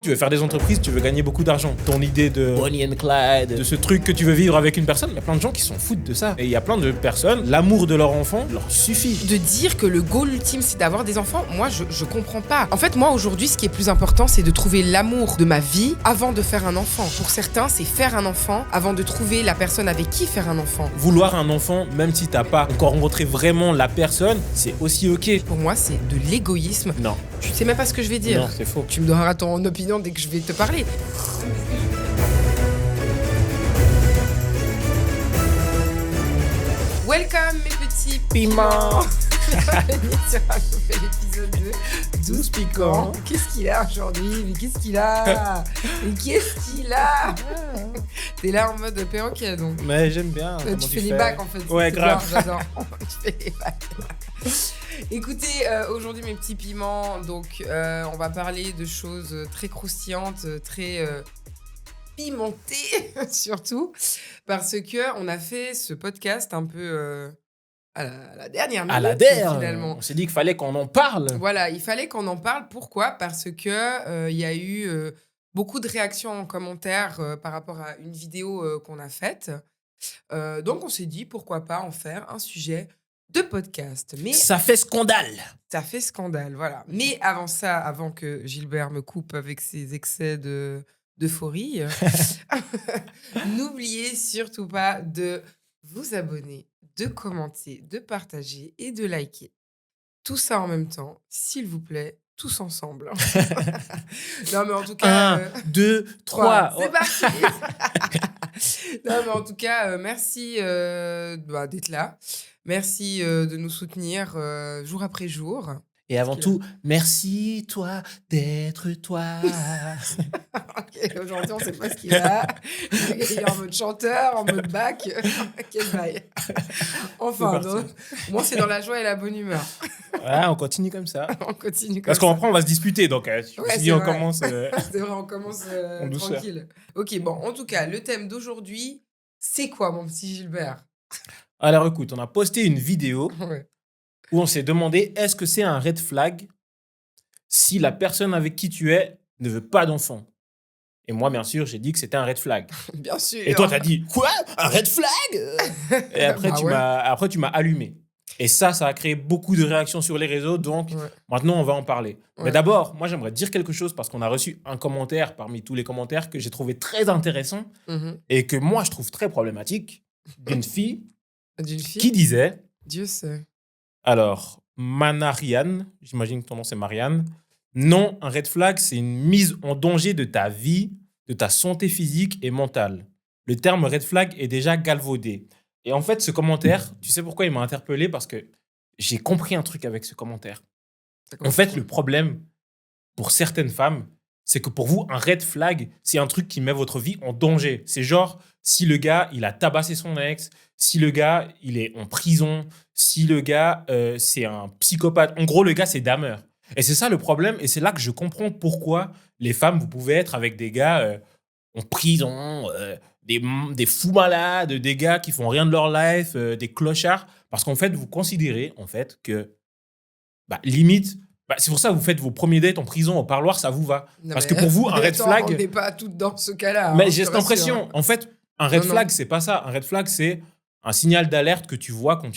tu veux faire des entreprises, tu veux gagner beaucoup d'argent. Ton idée de Bonnie and Clyde, de ce truc que tu veux vivre avec une personne, il y a plein de gens qui s'en foutent de ça. Et il y a plein de personnes, l'amour de leur enfant leur suffit. De dire que le goal ultime, c'est d'avoir des enfants, moi, je comprends pas. En fait, moi, aujourd'hui, ce qui est plus important, c'est de trouver l'amour de ma vie avant de faire un enfant. Pour certains, c'est faire un enfant avant de trouver la personne avec qui faire un enfant. Vouloir un enfant, même si t'as pas encore rencontré vraiment la personne, c'est aussi ok. Pour moi, c'est de l'égoïsme. Non. Tu sais même pas ce que je vais dire. Non, c'est faux. Tu me donneras ton opinion dès que je vais te parler. Welcome mes petits piments. Bienvenue sur un nouvel épisode de 12 piquants. Qu'est-ce qu'il a aujourd'hui? Mais qu'est-ce qu'il a? Mais qu'est-ce qu'il a? T'es là en mode perroquet donc. Mais j'aime bien. Tu fais les bacs en fait. Ouais, c'est grave. Bien, j'adore. Tu fais les bacs. Écoutez, aujourd'hui mes petits piments, donc on va parler de choses très croustillantes, très pimentées surtout, parce que on a fait ce podcast un peu à la dernière minute. À la dernière, finalement. on s'est dit qu'il fallait qu'on en parle. Voilà, il fallait qu'on en parle. Pourquoi ? Parce que y a eu beaucoup de réactions en commentaire par rapport à une vidéo qu'on a faite. Donc on s'est dit pourquoi pas en faire un sujet de podcast. Mais Ça fait scandale. ça fait scandale, voilà. Mais avant ça, avant que Gilbert me coupe avec ses excès d'euphorie, n'oubliez surtout pas de vous abonner, de commenter, de partager et de liker. Tout ça en même temps, s'il vous plaît, tous ensemble. Non, mais en tout cas... 1, 2, 3. C'est parti. Non, mais en tout cas, merci d'être là. Merci de nous soutenir jour après jour. Et avant tout, merci toi d'être toi. Ok, aujourd'hui, on sait pas ce qu'il a. Il est en mode chanteur, en mode bac. Quel bail. Enfin, C'est donc, moi, c'est dans la joie et la bonne humeur. Voilà, on continue comme ça. On continue comme Parce ça. qu'après, on va se disputer. Donc, je me Ouais, suis c'est dit, on vrai. commence. C'est vrai, on commence En douceur. tranquille. Ok, bon, en tout cas, le thème d'aujourd'hui, c'est quoi, mon petit Gilbert? Alors, écoute, on a posté une vidéo Ouais. où on s'est demandé est-ce que c'est un red flag si la personne avec qui tu es ne veut pas d'enfant. Et moi, bien sûr, j'ai dit que c'était un red flag. Bien sûr. Et toi, t'as dit quoi? Un red flag? Et après, Bah ouais. tu m'as allumé. Et ça a créé beaucoup de réactions sur les réseaux. Donc, Ouais. maintenant, on va en parler. Ouais. Mais d'abord, moi, j'aimerais dire quelque chose parce qu'on a reçu un commentaire parmi tous les commentaires que j'ai trouvé très intéressant Mhm. et que moi, je trouve très problématique d'une fille D'une fille, qui disait, Dieu sait. alors, Manariane, j'imagine que ton nom c'est Marianne, non, un red flag, c'est une mise en danger de ta vie, de ta santé physique et mentale. Le terme red flag est déjà galvaudé. Et en fait, ce commentaire, tu sais pourquoi il m'a interpellé? Parce que j'ai compris un truc avec ce commentaire. En fait, le problème pour certaines femmes, c'est que pour vous, un red flag, c'est un truc qui met votre vie en danger. C'est genre, si le gars, il a tabassé son ex, si le gars, il est en prison, si le gars, c'est un psychopathe. En gros, le gars, c'est Dahmer. Et c'est ça le problème. Et c'est là que je comprends pourquoi les femmes, vous pouvez être avec des gars en prison, des fous malades, des gars qui font rien de leur life, des clochards. Parce qu'en fait, vous considérez en fait que, limite, c'est pour ça que vous faites vos premiers dates en prison, au parloir, ça vous va. Non, Parce mais- que pour vous, un red Attends, flag... on n'est pas toutes dans ce cas-là. Mais hein, j'ai je te cette rassure. impression. En fait, un red Non, flag, non. c'est pas ça. Un red flag, c'est un signal d'alerte que tu vois quand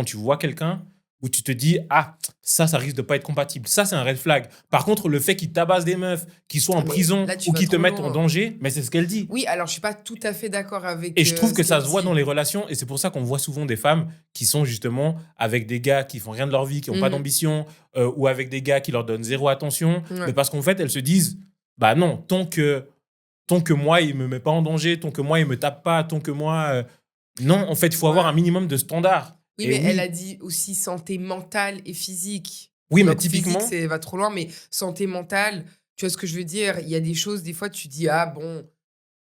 tu vois quelqu'un où tu te dis ah, ça risque de pas être compatible. Ça, c'est un red flag. Par contre, le fait qu'il tabasse des meufs, qu'ils soient en Mais prison là, tu ou vas qu'ils te trop mettent loin. en danger, mais c'est ce qu'elle dit. Oui, alors je suis pas tout à fait d'accord avec. Et je trouve que ce ça qu'elle se voit dit. dans les relations, et c'est pour ça qu'on voit souvent des femmes qui sont justement avec des gars qui font rien de leur vie, qui n'ont pas Mhm. d'ambition, ou avec des gars qui leur donnent zéro attention, Ouais. mais parce qu'en fait, elles se disent, bah non, tant que moi, il me met pas en danger, tant que moi, il me tape pas, tant que moi... Non, en fait, il faut avoir un minimum de standards. Oui, Et mais elle a dit aussi santé mentale et physique. Oui, mais Donc, typiquement... physique, ça va trop loin, mais santé mentale, tu vois ce que je veux dire? Il y a des choses, des fois, tu dis, ah bon,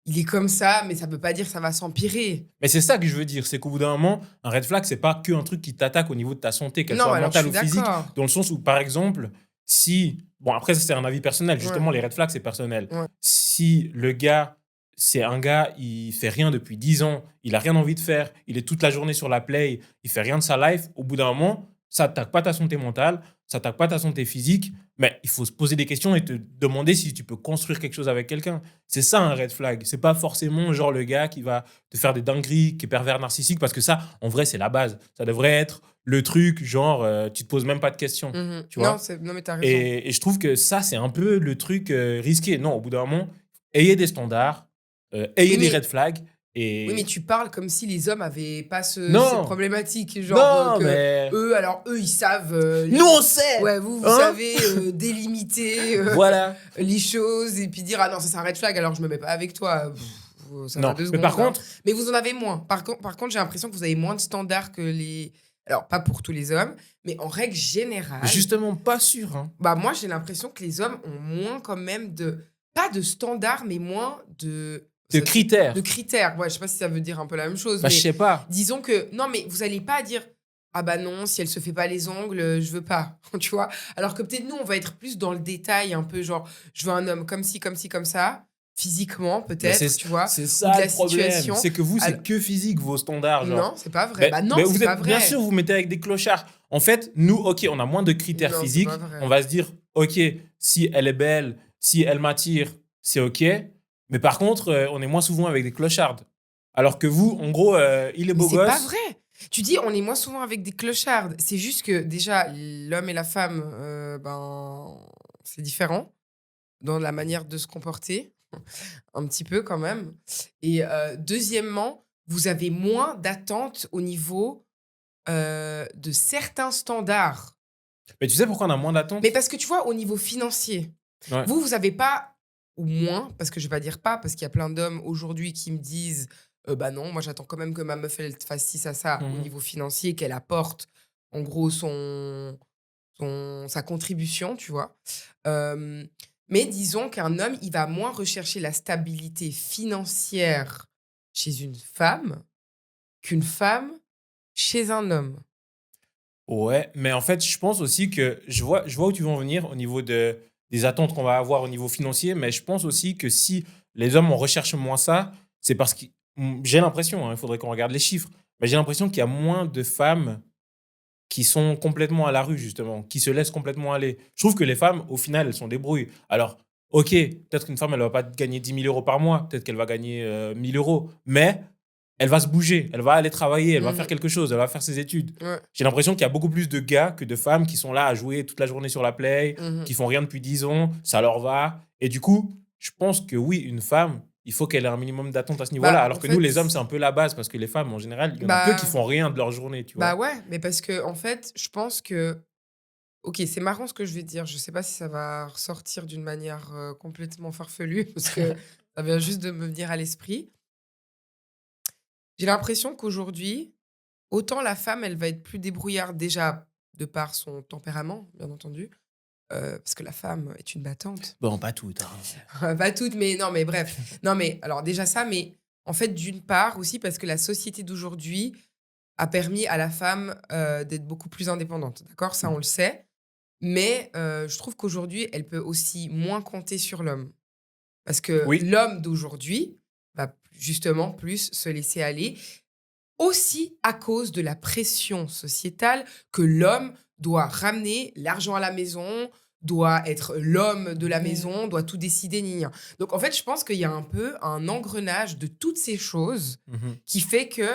il est comme ça, mais ça veut pas dire que ça va s'empirer. Mais c'est ça que je veux dire, c'est qu'au bout d'un moment, un red flag, c'est pas qu'un truc qui t'attaque au niveau de ta santé, qu'elle Non, soit alors, mentale je ou suis physique, d'accord. dans le sens où, par exemple, si... Bon, après, ça, c'est un avis personnel. Justement, les red flags, c'est personnel. Ouais. Si le gars, c'est un gars, il fait rien depuis 10 ans, il a rien envie de faire, il est toute la journée sur la play, il fait rien de sa life, au bout d'un moment, ça attaque pas ta santé mentale, s'attaque pas à ta santé physique, mais il faut se poser des questions et te demander si tu peux construire quelque chose avec quelqu'un. C'est ça un red flag. C'est pas forcément genre le gars qui va te faire des dingueries, qui est pervers narcissique, parce que ça, en vrai, c'est la base. Ça devrait être le truc, genre, tu te poses même pas de questions, Mhm. tu Non, vois. non, mais t'as raison. Et je trouve que ça, c'est un peu le truc risqué. Non, au bout d'un moment, ayez des standards, ayez Oui, des mais, red flags, oui, mais et tu parles comme si les hommes avaient pas cette non, problématique. Genre non, que mais eux, ils savent. nous, on sait, Ouais, vous hein. savez délimiter Voilà. les choses et puis dire ah non, ça c'est un red flag alors je me mets pas avec toi. Ça va Non, deux mais par secondes, hein. contre, Mais vous en avez moins. Par contre, j'ai l'impression que vous avez moins de standards que les. Alors, pas pour tous les hommes, mais en règle générale, justement, pas sûr, hein. bah moi j'ai l'impression que les hommes ont moins quand même de. Pas de standards, mais moins de. De De critères. critères. Ouais, je sais pas si ça veut dire un peu la même chose, Bah, je mais sais pas. disons que. Non, mais vous allez pas dire. Ah bah non, si elle se fait pas les ongles, je veux pas, tu vois. Alors que peut-être nous, on va être plus dans le détail, un peu genre, je veux un homme comme ci, comme ci, comme ça, physiquement Mais peut-être, tu vois, c'est ou de ça le la problème. situation. C'est que vous, Alors, c'est que physique, vos standards, genre. non, c'est pas vrai. Ben, Bah non, ben c'est vous pas êtes, bien sûr, vrai. vous mettez avec des clochards. En fait, nous, OK, on a moins de critères Non, c'est pas physiques. On vrai. va se dire, OK, si elle est belle, si elle m'attire, c'est OK. Mais par contre, on est moins souvent avec des clochards. Alors que vous, en gros, il est Mais beau c'est pas gosse. vrai. Tu dis, on est moins souvent avec des clochards. C'est juste que déjà, l'homme et la femme, ben, c'est différent dans la manière de se comporter, un petit peu quand même. Et deuxièmement, vous avez moins d'attentes au niveau de certains standards. Mais tu sais pourquoi on a moins Mais d'attentes? parce que tu vois, au niveau financier, Ouais. vous avez pas, ou moins, parce que je vais pas dire pas, parce qu'il y a plein d'hommes aujourd'hui qui me disent bah non, moi j'attends quand même que ma meuf elle fasse ci, ça au Mhm. niveau financier, qu'elle apporte en gros sa contribution, tu vois. Euh, mais disons qu'un homme, il va moins rechercher la stabilité financière chez une femme qu'une femme chez un homme. Ouais, mais en fait, je pense aussi que je vois où tu veux en venir au niveau des attentes qu'on va avoir au niveau financier, mais je pense aussi que si les hommes, on recherche moins ça, c'est parce que j'ai l'impression, hein, il faudrait qu'on regarde les chiffres, mais j'ai l'impression qu'il y a moins de femmes qui sont complètement à la rue, justement, qui se laissent complètement aller. Je trouve que les femmes, au final, elles sont débrouillées. Alors, OK, peut-être qu'une femme, elle va pas gagner 10 000 € par mois, peut-être qu'elle va gagner 1 000 €, mais elle va se bouger, elle va aller travailler, elle va faire Mhm. quelque chose, elle va faire ses études. Ouais. J'ai l'impression qu'il y a beaucoup plus de gars que de femmes qui sont là à jouer toute la journée sur la play, Mhm. qui font rien depuis 10 ans, ça leur va. Et du coup, je pense que oui, une femme, il faut qu'elle ait un minimum d'attente à ce niveau-là. Bah, en Alors que nous, fait, les hommes, c'est un peu la base, parce que les femmes, en général, il y en a peu qui bah, font rien de leur journée, tu bah vois. ouais, mais parce que en fait, je pense que OK, c'est marrant ce que je vais dire. Je sais pas si ça va ressortir d'une manière, complètement farfelue parce que ça vient juste de me venir à l'esprit. J'ai l'impression qu'aujourd'hui, autant la femme, elle va être plus débrouillarde déjà de par son tempérament, bien entendu, parce que la femme est une battante. Bon, pas toutes, hein. Pas toutes, mais non, mais bref. Non, mais alors déjà ça, mais en fait, d'une part aussi parce que la société d'aujourd'hui a permis à la femme, d'être beaucoup plus indépendante, d'accord? Ça, on le sait. Mais je trouve qu'aujourd'hui, elle peut aussi moins compter sur l'homme. Parce que Oui, l'homme d'aujourd'hui va justement plus se laisser aller, aussi à cause de la pression sociétale que l'homme doit ramener l'argent à la maison, doit être l'homme de la mais maison, doit tout décider, gna gna. Donc en fait, je pense qu'il y a un peu un engrenage de toutes ces choses mmh. qui fait que,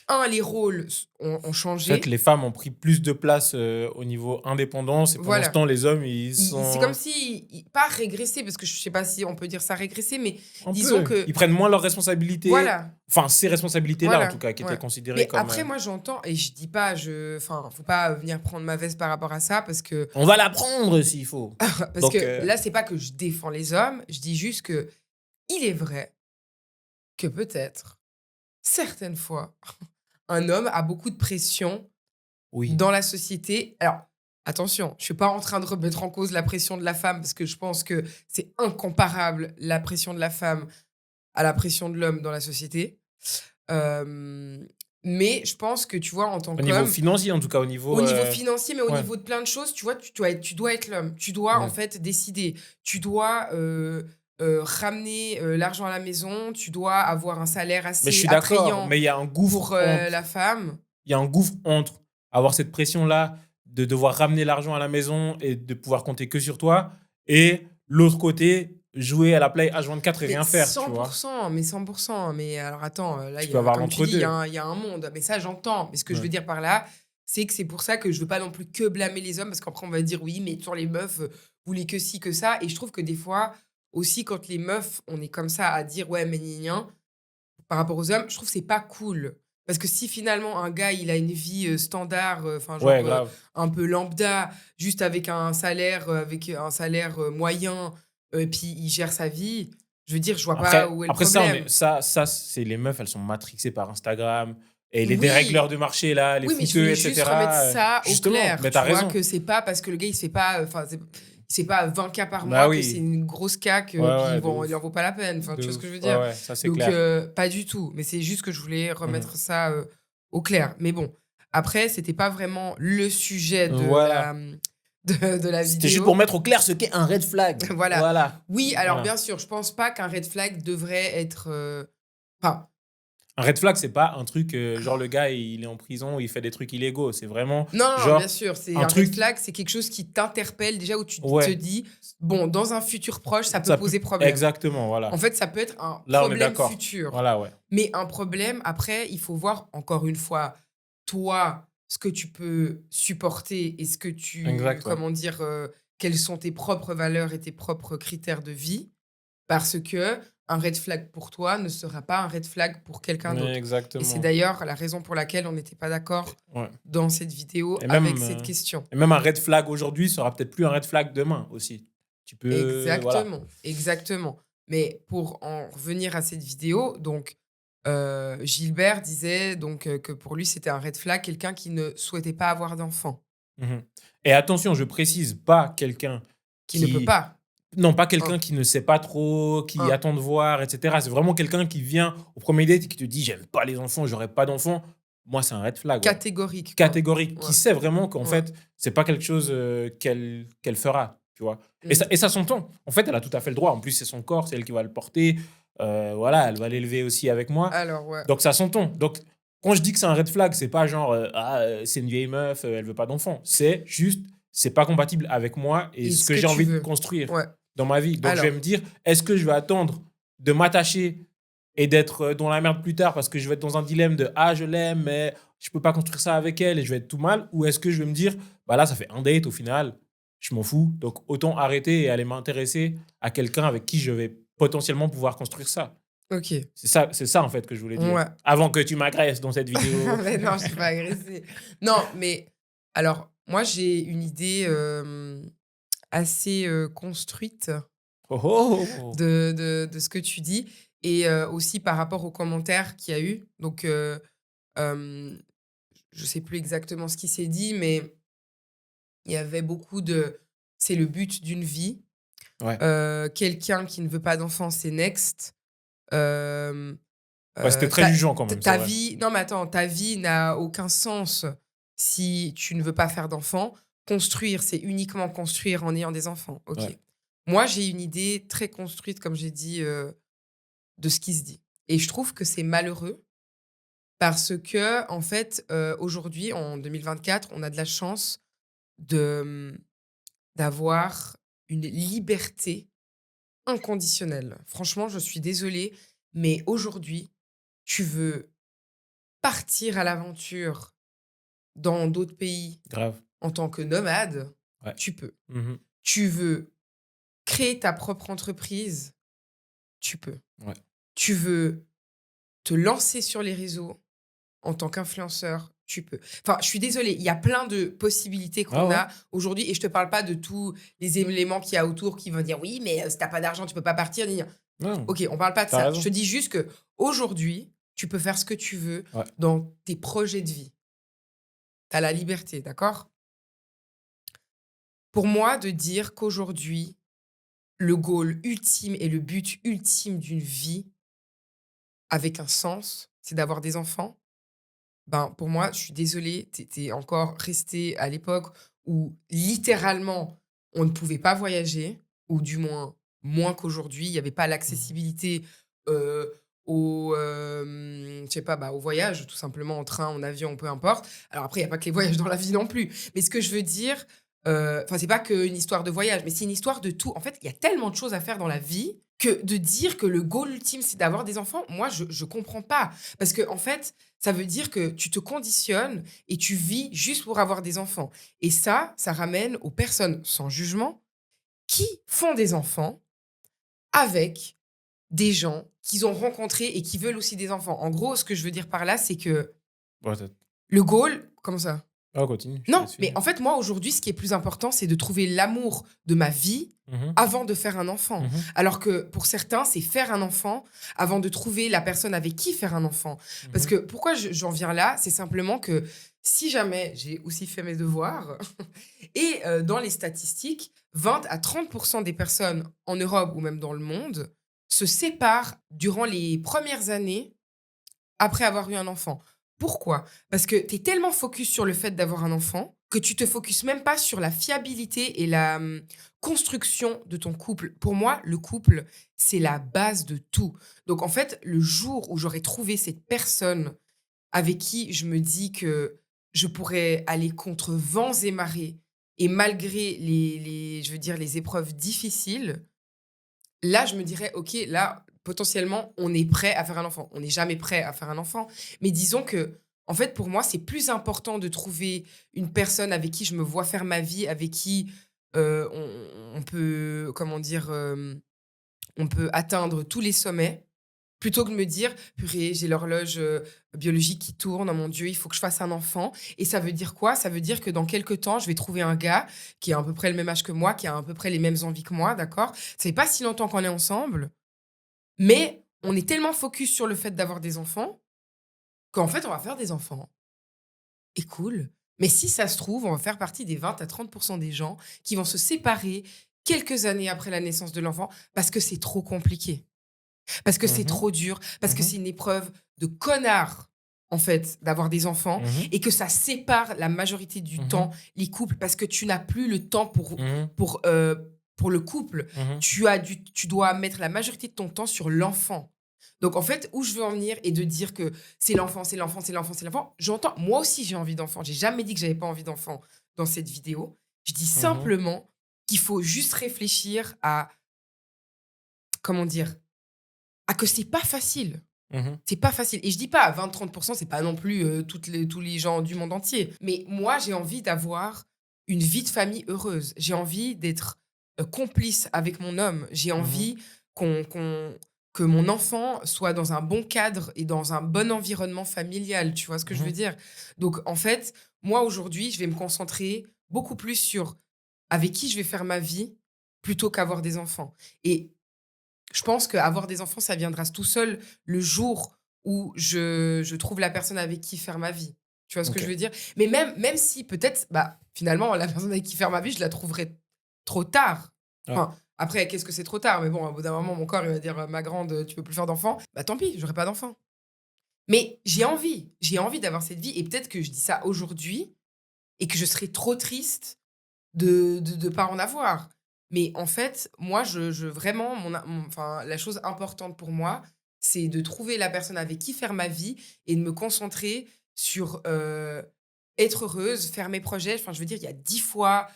un, les rôles ont En fait, changé. les femmes ont pris plus de place, au niveau indépendance et pendant ce Voilà. temps, les hommes, ils C'est comme sont si, pas régressé, parce que je sais pas si on peut dire ça régresser, mais un disons peu, que, ils prennent moins leurs responsabilités, voilà, enfin, ces responsabilités-là, en tout voilà, cas, qui étaient ouais. considérées Mais comme, après, moi, j'entends, et je dis pas, enfin, faut pas venir prendre ma veste par rapport à ça, «On va la prendre s'il faut». parce Donc que là, c'est pas que je défends les hommes, je dis juste que il est vrai que peut-être, certaines fois, un homme a beaucoup de pression oui. dans la société. Alors, attention, je suis pas en train de remettre en cause la pression de la femme, parce que je pense que c'est incomparable, la pression de la femme à la pression de l'homme dans la société. Hem, mais je pense que, tu vois, en tant Au niveau qu'homme, financier, en tout cas, au au niveau, niveau financier, mais au ouais, niveau de plein de choses, tu vois, tu dois être l'homme. Tu dois, en ouais. fait, décider. Tu dois, ramener, l'argent à la maison. Tu dois avoir un salaire Mais je assez suis d'accord, attrayant mais il y a un gouffre pour, entre la femme. il y a un gouffre entre avoir cette pression-là de devoir ramener l'argent à la maison et de pouvoir compter que sur toi. Et l'autre côté, jouer à la Play H24 et Mais rien faire, tu vois. 100 mais 100 mais alors attends, là, Tu peux avoir comme tu dis, l'entre-deux. il y a un monde. Mais ça, j'entends. Mais ce que je Ouais. veux dire par là, c'est que c'est pour ça que je veux pas non plus que blâmer les hommes, parce qu'après, on va dire: «Oui, mais sur les meufs, vous voulez que ci, que ça». Et je trouve que des fois, aussi, quand les meufs, on est comme ça à dire: «Ouais, mais gna gna gna», par rapport aux hommes, je trouve que c'est pas cool. Parce que si finalement un gars, il a une vie, standard, enfin Ouais, genre, grave. un peu lambda, juste avec un salaire, moyen, et puis il gère sa vie, je veux dire, je vois pas Après, où est le après ça, problème. c'est les meufs, elles sont matrixées par Instagram et les Oui, dérègleurs de marché, là, les oui, mais je footeux, voulais juste remettre etc. ça au Justement, clair, mais tu t'as vois? raison. Que c'est pas parce que le gars, il se fait pas, enfin, c'est pas 20 K par Bah mois que c'est oui. une grosse caque, Ouais, puis ouais, de il en ouf. vaut pas la peine. Enfin, tu De vois ce que je ouf. veux Ouais, dire? ouais, ça, c'est Donc, clair. pas du tout. Mais c'est juste que je voulais Mmh. remettre ça, au clair. Mais bon, après, c'était pas vraiment le sujet Voilà. de la C'était juste pour vidéo. mettre au clair ce qu'est un red flag. Voilà. Voilà. Oui, alors Voilà. bien sûr, je pense pas qu'un red flag devrait être, enfin, Un red flag, c'est pas un truc, genre le gas, il est en prison, il fait des trucs illégaux. C'est vraiment non, non, non, bien genre sûr, c'est un un red truc flag, c'est quelque chose qui t'interpelle déjà, où tu te ouais, dis: «Bon, dans un futur proche, ça peut ça peut poser problème». exactement, En voilà. fait, ça peut être un Là, on est problème d'accord. futur. Voilà, ouais. Mais un problème, après, il faut voir, encore une fois, toi, ce que tu peux supporter et ce que tu Exact, ouais. comment dire? Quelles sont tes propres valeurs et tes propres critères de vie. Parce que un red flag pour toi ne sera pas un red flag pour quelqu'un d'autre. Et c'est Exactement. d'ailleurs la raison pour laquelle on n'était pas d'accord Ouais. dans cette vidéo Et avec même, cette question. et même un red flag aujourd'hui sera peut-être plus un red flag demain aussi. Tu peux voilà. Exactement, exactement. Mais pour en revenir à cette vidéo, donc, Gilbert disait donc, que pour lui, c'était un red flag, quelqu'un qui ne souhaitait pas avoir d'enfant, Mmh. Et attention, je précise, pas quelqu'un qui ne peut qui pas. non, pas Hein, quelqu'un qui ne sait pas trop, qui hein. attend de voir et cetera. C'est vraiment quelqu'un qui vient au premier date et qui te dit: «J'aime pas les enfants, j'aurai pas d'enfants». Moi, c'est un red flag, ouais. Catégorique, quoi. Catégorique, Ouais, qui sait vraiment qu'en ouais. fait, c'est pas quelque chose, qu'elle fera, tu vois? Et Mmh. ça s'entend. En fait, elle a tout à fait le droit. En plus, c'est son corps, c'est elle qui va le porter, voilà, elle va l'élever aussi avec moi. Alors, ouais. Donc ça s'entend. Donc quand je dis que c'est un red flag, c'est pas genre, c'est une vieille meuf, elle veut pas d'enfant. C'est juste, c'est pas compatible avec moi et Et ce ce que que j'ai tu envie de veux. construire Ouais. dans ma vie. Donc je vais me Alors, dire: «Est-ce que je vais attendre de m'attacher et d'être, dans la merde plus tard parce que je vais être dans un dilemme de: "Ah, je l'aime, mais je peux pas construire ça avec elle et je vais être tout mal"?» ou est-ce que je vais me dire: «Bah, là, ça fait un date au final, je m'en fous, donc autant arrêter et aller m'intéresser à quelqu'un avec qui je vais potentiellement pouvoir construire ça». OK. C'est ça, en fait, que je voulais dire. Ouais. Avant que tu m'agresses dans cette vidéo. Mais non, je t'ai pas agressé. Non, mais alors, moi, j'ai une idée, assez, construite Oh, oh! de ce que tu dis, et aussi par rapport aux commentaires qu'il y a eu. Donc, hem, je sais plus exactement ce qui s'est dit, mais il y avait beaucoup de: «C'est le but d'une vie», Ouais. «Quelqu'un qui ne veut pas d'enfant, c'est next», hem, Ouais, c'était très «Ta jugeant quand même, c'est ta vrai. vie» non, mais attends, «Ta vie n'a aucun sens si tu ne veux pas faire d'enfants. Construire, c'est uniquement construire en ayant des enfants». OK. Ouais. Moi, j'ai une idée très construite, comme j'ai dit, de ce qui se dit, et je trouve que c'est malheureux parce que en fait, aujourd'hui, en 2024, on a de la chance de, d'avoir une liberté inconditionnelle. Franchement, je suis désolée, mais aujourd'hui, tu veux partir à l'aventure dans d'autres pays Grave. en tant que nomade, Ouais. tu peux. Mmh. Tu veux créer ta propre entreprise, tu peux. Ouais. Tu veux te lancer sur les réseaux en tant qu'influenceur, tu peux. Enfin, je suis désolée, il y a plein de possibilités Ah qu'on ouais? a aujourd'hui, et je te parle pas de tous les éléments qu'il y a autour qui vont dire: «Oui, mais si tu pas d'argent, tu peux pas partir, gna gna». Non, OK, on parle pas de tu ça. Je te raison. dis juste que aujourd'hui, tu peux faire ce que tu veux Ouais. dans tes projets de vie. Tu as la liberté, d'accord? Pour moi, de dire qu'aujourd'hui, le goal ultime et le but ultime d'une vie avec un sens, c'est d'avoir des enfants. Ben, pour moi, je suis désolée, tu es encore resté à l'époque où littéralement on ne pouvait pas voyager, ou du moins moins qu'aujourd'hui. Il y avait pas Mmh. l'accessibilité, je sais pas, au voyage, tout simplement, en train, en avion, peu importe. Alors après, il y a pas que les voyages dans la vie non plus. Mais ce que je veux dire, enfin, c'est pas qu'une histoire de voyage, mais c'est une histoire de tout. En fait, il y a tellement de choses à faire dans la vie que de dire que le goal ultime, c'est d'avoir des enfants, moi, je comprends pas. Parce que en fait, ça veut dire que tu te conditionnes et tu vis juste pour avoir des enfants. Et ça ramène aux personnes sans jugement qui font des enfants avec des gens qu'ils ont rencontrés et qui veulent aussi des enfants. En gros, ce que je veux dire par là, c'est que Ouais, le goal, comment ça? ah, continue, je te Non, laisse mais finir. en fait, moi, aujourd'hui, ce qui est plus important, c'est de trouver l'amour de ma vie Mhm, avant de faire un enfant. mhm, Alors que pour certains, c'est faire un enfant avant de trouver la personne avec qui faire un enfant. Parce mhm. que pourquoi j'en viens là, c'est simplement que si jamais j'ai aussi fait mes devoirs, et dans les statistiques, 20 à 30% des personnes en Europe ou même dans le monde se séparent durant les premières années après avoir eu un enfant. Pourquoi? Parce que tu es tellement focus sur le fait d'avoir un enfant que tu te focuses même pas sur la fiabilité et la construction de ton couple. Pour moi, le couple, c'est la base de tout. Donc en fait, le jour où j'aurai trouvé cette personne avec qui je me dis que je pourrais aller contre vents et marées et malgré je veux dire, les épreuves difficiles, là, je me dirais: «OK, là, potentiellement, on est prêt à faire un enfant». On n'est jamais prêt à faire un enfant, mais disons que, en fait, pour moi, c'est plus important de trouver une personne avec qui je me vois faire ma vie, avec qui, on peut, comment dire? On peut atteindre tous les sommets, plutôt que de me dire: «Purée, j'ai l'horloge, biologique qui tourne, oh mon Dieu, il faut que je fasse un enfant» et ça veut dire quoi? Ça veut dire que dans quelque temps, je vais trouver un gars qui a à peu près le même âge que moi, qui a à peu près les mêmes envies que moi, d'accord? Ça fait pas si longtemps qu'on est ensemble, mais on est tellement focus sur le fait d'avoir des enfants, qu'en fait, on va faire des enfants et cool. Mais si ça se trouve, on va faire partie des 20 à 30% des gens qui vont se séparer quelques années après la naissance de l'enfant parce que c'est trop compliqué. Parce que c'est Mhm, trop dur, parce que mhm, c'est une épreuve de connard, en fait, d'avoir des enfants mhm, et que ça sépare la majorité du temps mhm, les couples parce que tu n'as plus le temps mhm, pour le couple. mhm. Tu dois mettre la majorité de ton temps sur l'enfant. Donc, en fait, où je veux en venir et de dire que c'est l'enfant, c'est l'enfant, c'est l'enfant, c'est l'enfant, j'entends, moi aussi j'ai envie d'enfant. J'ai jamais dit que j'avais pas envie d'enfant dans cette vidéo. Je dis Mhm, simplement qu'il faut juste réfléchir à, comment dire, à que c'est pas facile. mhm. C'est pas facile et je dis pas à 20-30%, c'est pas non plus, tous les gens du monde entier. Mais moi, j'ai envie d'avoir une vie de famille heureuse. J'ai envie d'être, complice avec mon homme. J'ai Mhm, envie qu'on qu'on que mon enfant soit dans un bon cadre et dans un bon environnement familial, tu vois ce que je veux mhm. dire? Donc en fait, moi aujourd'hui, je vais me concentrer beaucoup plus sur avec qui je vais faire ma vie, plutôt qu'avoir des enfants et je pense qu'avoir des enfants, ça viendra tout seul le jour où je trouve la personne avec qui faire ma vie. Tu vois ce que Ok. je veux dire? Mais même si peut-être, finalement, la personne avec qui faire ma vie, je la trouverai trop tard. Ah, Enfin, après, qu'est-ce que c'est trop tard? Mais bon, au bout d'un moment, mon corps, il va dire: «Ma grande, tu peux plus faire d'enfant». Bah, tant pis, j'aurai pas d'enfant. Mais j'ai envie d'avoir cette vie et peut-être que je dis ça aujourd'hui et que je serai trop triste de pas en avoir. Mais en fait, moi, je vraiment enfin, la chose importante pour moi, c'est de trouver la personne avec qui faire ma vie et de me concentrer sur, être heureuse, faire mes projets. Enfin, je veux dire, il y a 10 fois,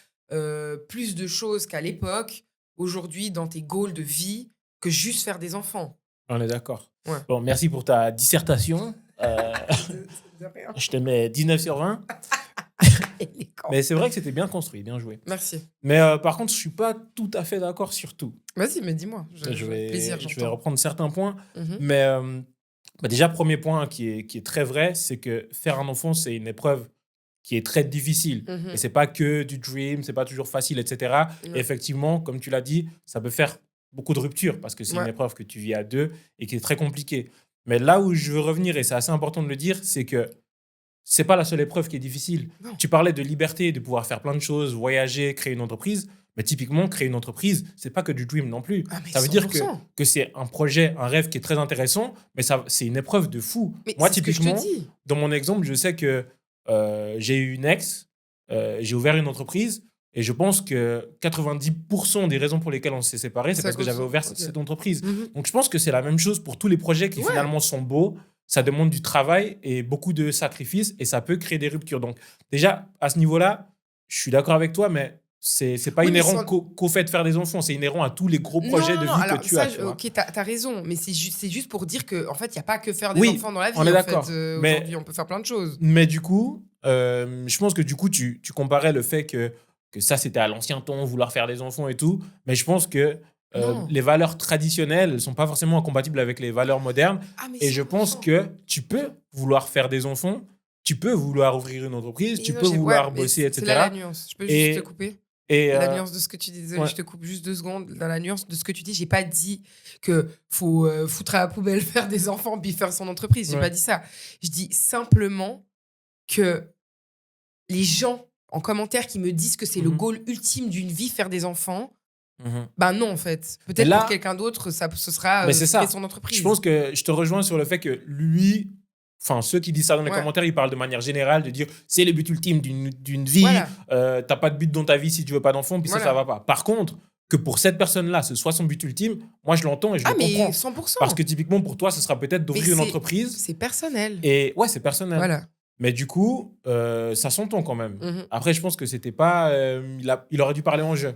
plus de choses qu'à l'époque, aujourd'hui, dans tes goals de vie, que juste faire des enfants. on est d'accord. Ouais. Bon, merci pour ta dissertation. De rien. Je te mets 19 sur 20. Élégant. Mais c'est vrai que c'était bien construit, bien joué. Merci. Mais par contre, je suis pas tout à fait d'accord sur tout. Vas-y, mais dis-moi. Avec plaisir, Je vais j'entends. reprendre certains points. Mmh. Mais déjà, premier point qui est très vrai, c'est que faire un enfant, c'est une épreuve qui est très difficile. Et Mmh. c'est pas que du dream, c'est pas toujours facile, etc. Et Ouais. effectivement, comme tu l'as dit, ça peut faire beaucoup de ruptures parce que c'est une Ouais. épreuve que tu vis à deux et qui est très compliquée. Mais là où je veux revenir, et c'est assez important de le dire, c'est que c'est pas la seule épreuve qui est difficile. Non. Tu parlais de liberté, de pouvoir faire plein de choses, voyager, créer une entreprise. Mais typiquement, créer une entreprise, c'est pas que du dream non plus. Ah mais Ça veut cent dire pour cent. que c'est un projet, un rêve qui est très intéressant, mais ça, c'est une épreuve de fou. Mais Moi, c'est ce que je te typiquement, dis. dans mon exemple, je sais que j'ai eu une ex, j'ai ouvert une entreprise, Et je pense que 90% des raisons pour lesquelles on s'est séparés, c'est Ça parce que j'avais cause- ouvert ok. cette entreprise. Mhm. Donc, je pense que c'est la même chose pour tous les projets qui Ouais. finalement sont beaux. Ça demande du travail et beaucoup de sacrifices et ça peut créer des ruptures. Donc, déjà, à ce niveau-là, je suis d'accord avec toi, mais c'est pas Oui, mais inhérent sans- qu'au fait de faire des enfants. C'est inhérent à tous les gros Non, projets non, de non. vie Alors, que tu as, ça, tu vois. ok, t'as raison. Mais c'est juste pour dire que, en fait, il n'y a pas que faire des Oui, enfants dans la vie. on est En d'accord. fait, Mais aujourd'hui, on peut faire plein de choses. Mais du coup, je pense que du coup, tu comparais le fait que ça, c'était à l'ancien temps, vouloir faire des enfants et tout. Mais je pense que Non. les valeurs traditionnelles ne sont pas forcément incompatibles avec les valeurs modernes. Ah, mais Et je pense 100%. que tu peux vouloir faire des enfants, tu peux vouloir ouvrir une entreprise, Mais tu non, peux ouais, vouloir mais bosser, c'est là la etc. nuance. Je peux juste te Et, couper? et La nuance de ce que tu dis. Désolée, ouais. je te coupe juste 2 secondes. Dans la nuance de ce que tu dis, j'ai pas dit que faut foutre à la poubelle, faire des enfants, puis faire son entreprise. J'ai Ouais. pas dit ça. Je dis simplement que les gens en commentaire qui me disent que c'est le Mhm. goal ultime d'une vie, faire des enfants, Mhm. ben non, en fait. Mais Peut-être là- pour quelqu'un d'autre, ce sera Mais c'est ça. créer son entreprise. Je pense que je te rejoins sur le fait que lui, enfin ceux qui disent ça dans les Ouais. commentaires, ils parlent de manière générale, de dire c'est le but ultime d'une vie, Voilà. t'as pas de but dans ta vie si tu veux pas d'enfant, puis ça Voilà. va pas. Par contre, que pour cette personne-là, ce soit son but ultime, moi je l'entends et je Ah, le mais comprends. 100%. Parce que typiquement pour toi, ce sera peut-être Mais d'ouvrir une entreprise. c'est personnel. Et ouais, c'est personnel. Voilà. Mais du coup, ça s'entend quand même. Mhm. Après, je pense que c'était pas. Il aurait dû parler en jeu.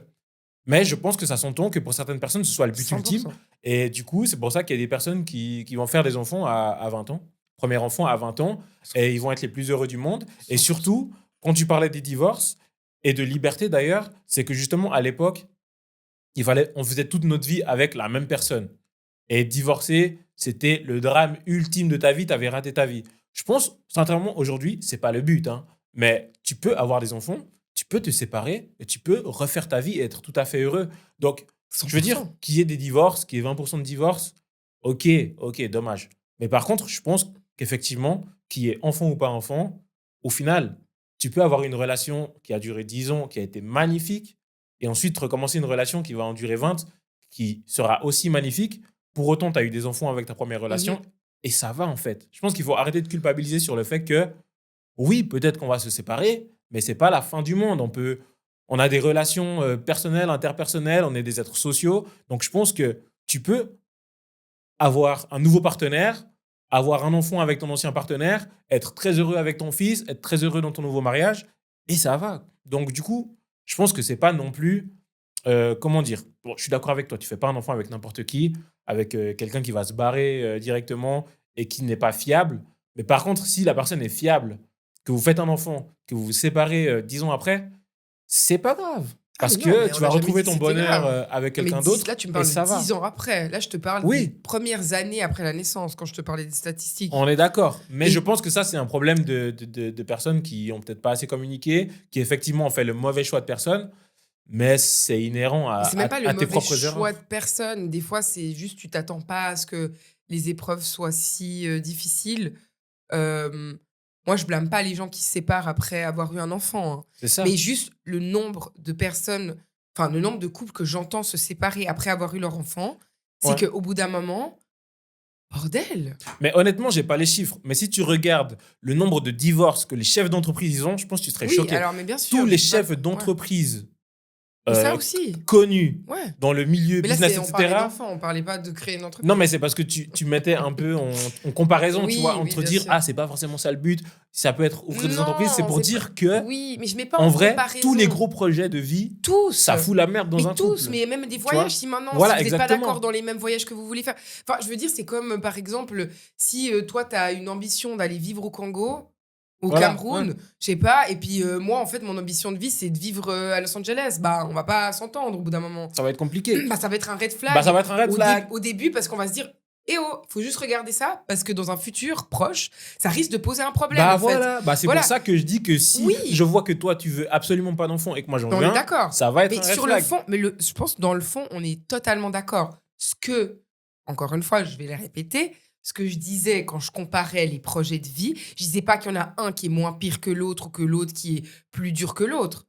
Mais je pense que ça s'entend que pour certaines personnes, ce soit le but 100%. ultime. Et du coup, c'est pour ça qu'il y a des personnes qui vont faire des enfants à 20 ans. Premier enfant à 20 ans. Et ils vont être les plus heureux du monde. Et 100%. surtout, quand tu parlais des divorces et de liberté d'ailleurs, c'est que justement, à l'époque, on faisait toute notre vie avec la même personne. Et divorcer, c'était le drame ultime de ta vie, tu avais raté ta vie. Je pense, sincèrement, aujourd'hui, c'est pas le but, hein, mais tu peux avoir des enfants, tu peux te séparer et tu peux refaire ta vie et être tout à fait heureux. Donc, je veux dire 100%. qu'il y ait des divorces, qu'il y ait 20% de divorces, ok, dommage. Mais par contre, je pense qu'effectivement, qu'il y ait enfant ou pas enfant, au final, tu peux avoir une relation qui a duré 10 ans, qui a été magnifique, et ensuite recommencer une relation qui va en durer 20, qui sera aussi magnifique. Pour autant, tu as eu des enfants avec ta première relation, Mhm. et ça va en fait. Je pense qu'il faut arrêter de culpabiliser sur le fait que, oui, peut-être qu'on va se séparer, mais c'est pas la fin du monde. On a des relations personnelles, interpersonnelles, on est des êtres sociaux. Donc je pense que tu peux avoir un nouveau partenaire, avoir un enfant avec ton ancien partenaire, être très heureux avec ton fils, être très heureux dans ton nouveau mariage, et ça va. Donc du coup, je pense que c'est pas non plus, comment dire, bon, je suis d'accord avec toi, tu fais pas un enfant avec n'importe qui, avec quelqu'un qui va se barrer directement et qui n'est pas fiable. Mais par contre, si la personne est fiable, que vous faites un enfant, que vous vous séparez 10 ans après, c'est pas grave. Ah, Parce mais non, que mais tu on vas n'a jamais retrouver dit ton que c'était bonheur grave. avec Mais quelqu'un 10 d'autre là, tu me et parles ça de va. 10 ans après. Là, je te parle Oui. des premières années après la naissance, quand je te parlais des statistiques. On est d'accord. Mais Et- je pense que ça, c'est un problème de personnes qui ont peut-être pas assez communiqué, qui effectivement ont fait le mauvais choix de personne, mais c'est inhérent Mais c'est même pas le à tes mauvais propres choix erreurs. de personne. Des fois, c'est juste, tu t'attends pas à ce que les épreuves soient si difficiles. Euh, Moi, je blâme pas les gens qui se séparent après avoir eu un enfant, hein. C'est ça. Mais juste le nombre de personnes, enfin, le nombre de couples que j'entends se séparer après avoir eu leur enfant, c'est Ouais. qu'au bout d'un moment, bordel. Mais honnêtement, j'ai pas les chiffres. Mais si tu regardes le nombre de divorces que les chefs d'entreprise ils ont, je pense que tu serais Oui, choqué. alors, mais bien sûr. Tous les je sais pas- chefs d'entreprise Mais ça aussi. connus Ouais. dans le milieu Mais là, business, on parlait etc. d'enfants, on parlait pas de créer une entreprise. Non, mais c'est parce que tu mettais un peu en comparaison, Oui, tu vois, oui, entre bien dire, sûr. ah, c'est pas forcément ça le but, ça peut être ouvrir des Non, entreprises, c'est pour c'est dire pas- que, Oui, mais je mets pas en vrai, comparaison. tous les gros projets de vie, Tous. ça fout la merde dans Mais un tous, couple. mais même des vois voyages, si maintenant, Voilà, si vous n'êtes pas exactement. d'accord dans les mêmes voyages que vous voulez faire. Enfin, je veux dire, c'est comme, par exemple, si toi, tu as une ambition d'aller vivre au Congo, au Voilà, Cameroun, ouais. je sais pas, et puis moi, en fait, mon ambition de vie, c'est de vivre à Los Angeles. Bah, on va pas s'entendre au bout d'un moment. Ça va être compliqué. Bah, ça va être un red flag. Bah, ça va être un red Au flag. au début, parce qu'on va se dire, eh oh, faut juste regarder ça, parce que dans un futur proche, ça risque de poser un problème, Bah en fait. voilà, bah, c'est Voilà. pour ça que je dis que si Oui. je vois que toi, tu veux absolument pas d'enfant et que moi j'en On veux est un, d'accord. ça va être Mais un red sur flag. le fond, je pense que dans le fond, on est totalement d'accord. Ce que, encore une fois, je vais le répéter, ce que je disais quand je comparais les projets de vie, je disais pas qu'il y en a un qui est moins pire que l'autre ou que l'autre qui est plus dur que l'autre.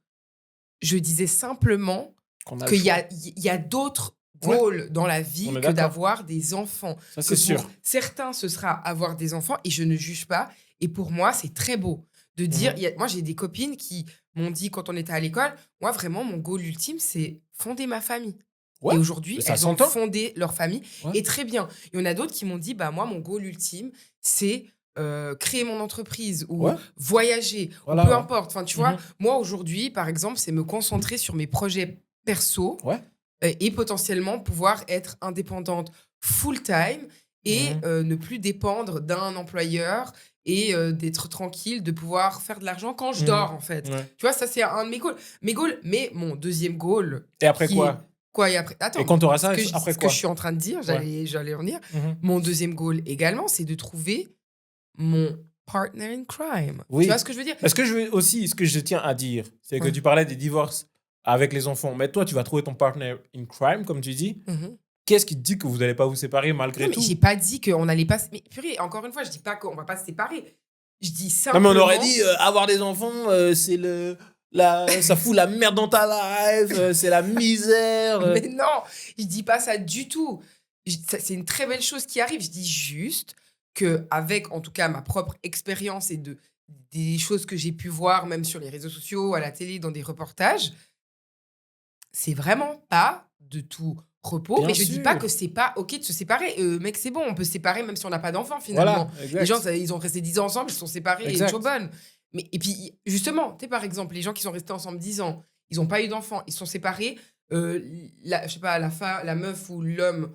Je disais simplement Qu'on a le qu'il y choix. a d'autres Ouais. goals dans la vie On est que d'accord. d'avoir des enfants. Ça, Que c'est sûr. pour certains, ce sera avoir des enfants et je ne juge pas. Et pour moi, c'est très beau. De dire, Mhm. moi, j'ai des copines qui m'ont dit quand on était à l'école, moi, vraiment, mon goal ultime, c'est fonder ma famille. Ouais, Et aujourd'hui, mais ça elles ont s'entend. fondé leur famille Ouais. et très bien. Il y en a d'autres qui m'ont dit, bah, moi, mon goal ultime, c'est créer mon entreprise ou Ouais, voyager ou voilà, peu ouais. importe. Enfin, tu vois, Mhm. moi, aujourd'hui, par exemple, c'est me concentrer sur mes projets perso Ouais. et potentiellement pouvoir être indépendante full-time et Mhm. ne plus dépendre d'un employeur et d'être tranquille, de pouvoir faire de l'argent quand je Mhm. dors, en fait. Ouais. Tu vois, ça, c'est un de mes goals. Mes goals, mais mon deuxième goal, Et après qui est quoi? quoi et après Et attends, quand tu auras ce ça, que après ce que je quoi? suis en train de dire, Ouais. j'allais en venir. Mhm. Mon deuxième goal également, c'est de trouver mon partner in crime. Tu vois Oui. ce que je veux dire? Est-ce que je veux aussi, ce que je tiens à dire, c'est que Ouais. tu parlais des divorces avec les enfants, mais toi, tu vas trouver ton partner in crime, comme tu dis. Mmh. Qu'est-ce qui te dit que vous n'allez pas vous séparer Non, malgré mais j'ai tout? pas dit qu'on allait pas mais purée, encore une fois, je dis pas qu'on va pas se séparer. Je dis Non, mais on aurait dit simplement avoir des enfants, c'est ça fout la merde dans ta life, c'est la misère. mais non, je dis pas ça du tout. C'est une très belle chose qui arrive. Je dis juste que avec, en tout cas, ma propre expérience et des choses que j'ai pu voir, même sur les réseaux sociaux, à la télé, dans des reportages, c'est vraiment pas de tout repos. Bien Mais je dis pas sûr. que c'est pas OK de se séparer. Mec, c'est bon, on peut se séparer même si on n'a pas d'enfant, finalement. Voilà, Les gens, exact. ils ont resté 10 ans ensemble, ils se sont séparés et ciao Exact. bonne. Mais, et puis, justement, tu sais, par exemple, les gens qui sont restés ensemble 10 ans, ils n'ont pas eu d'enfant, ils se sont séparés. Je sais pas, la meuf ou l'homme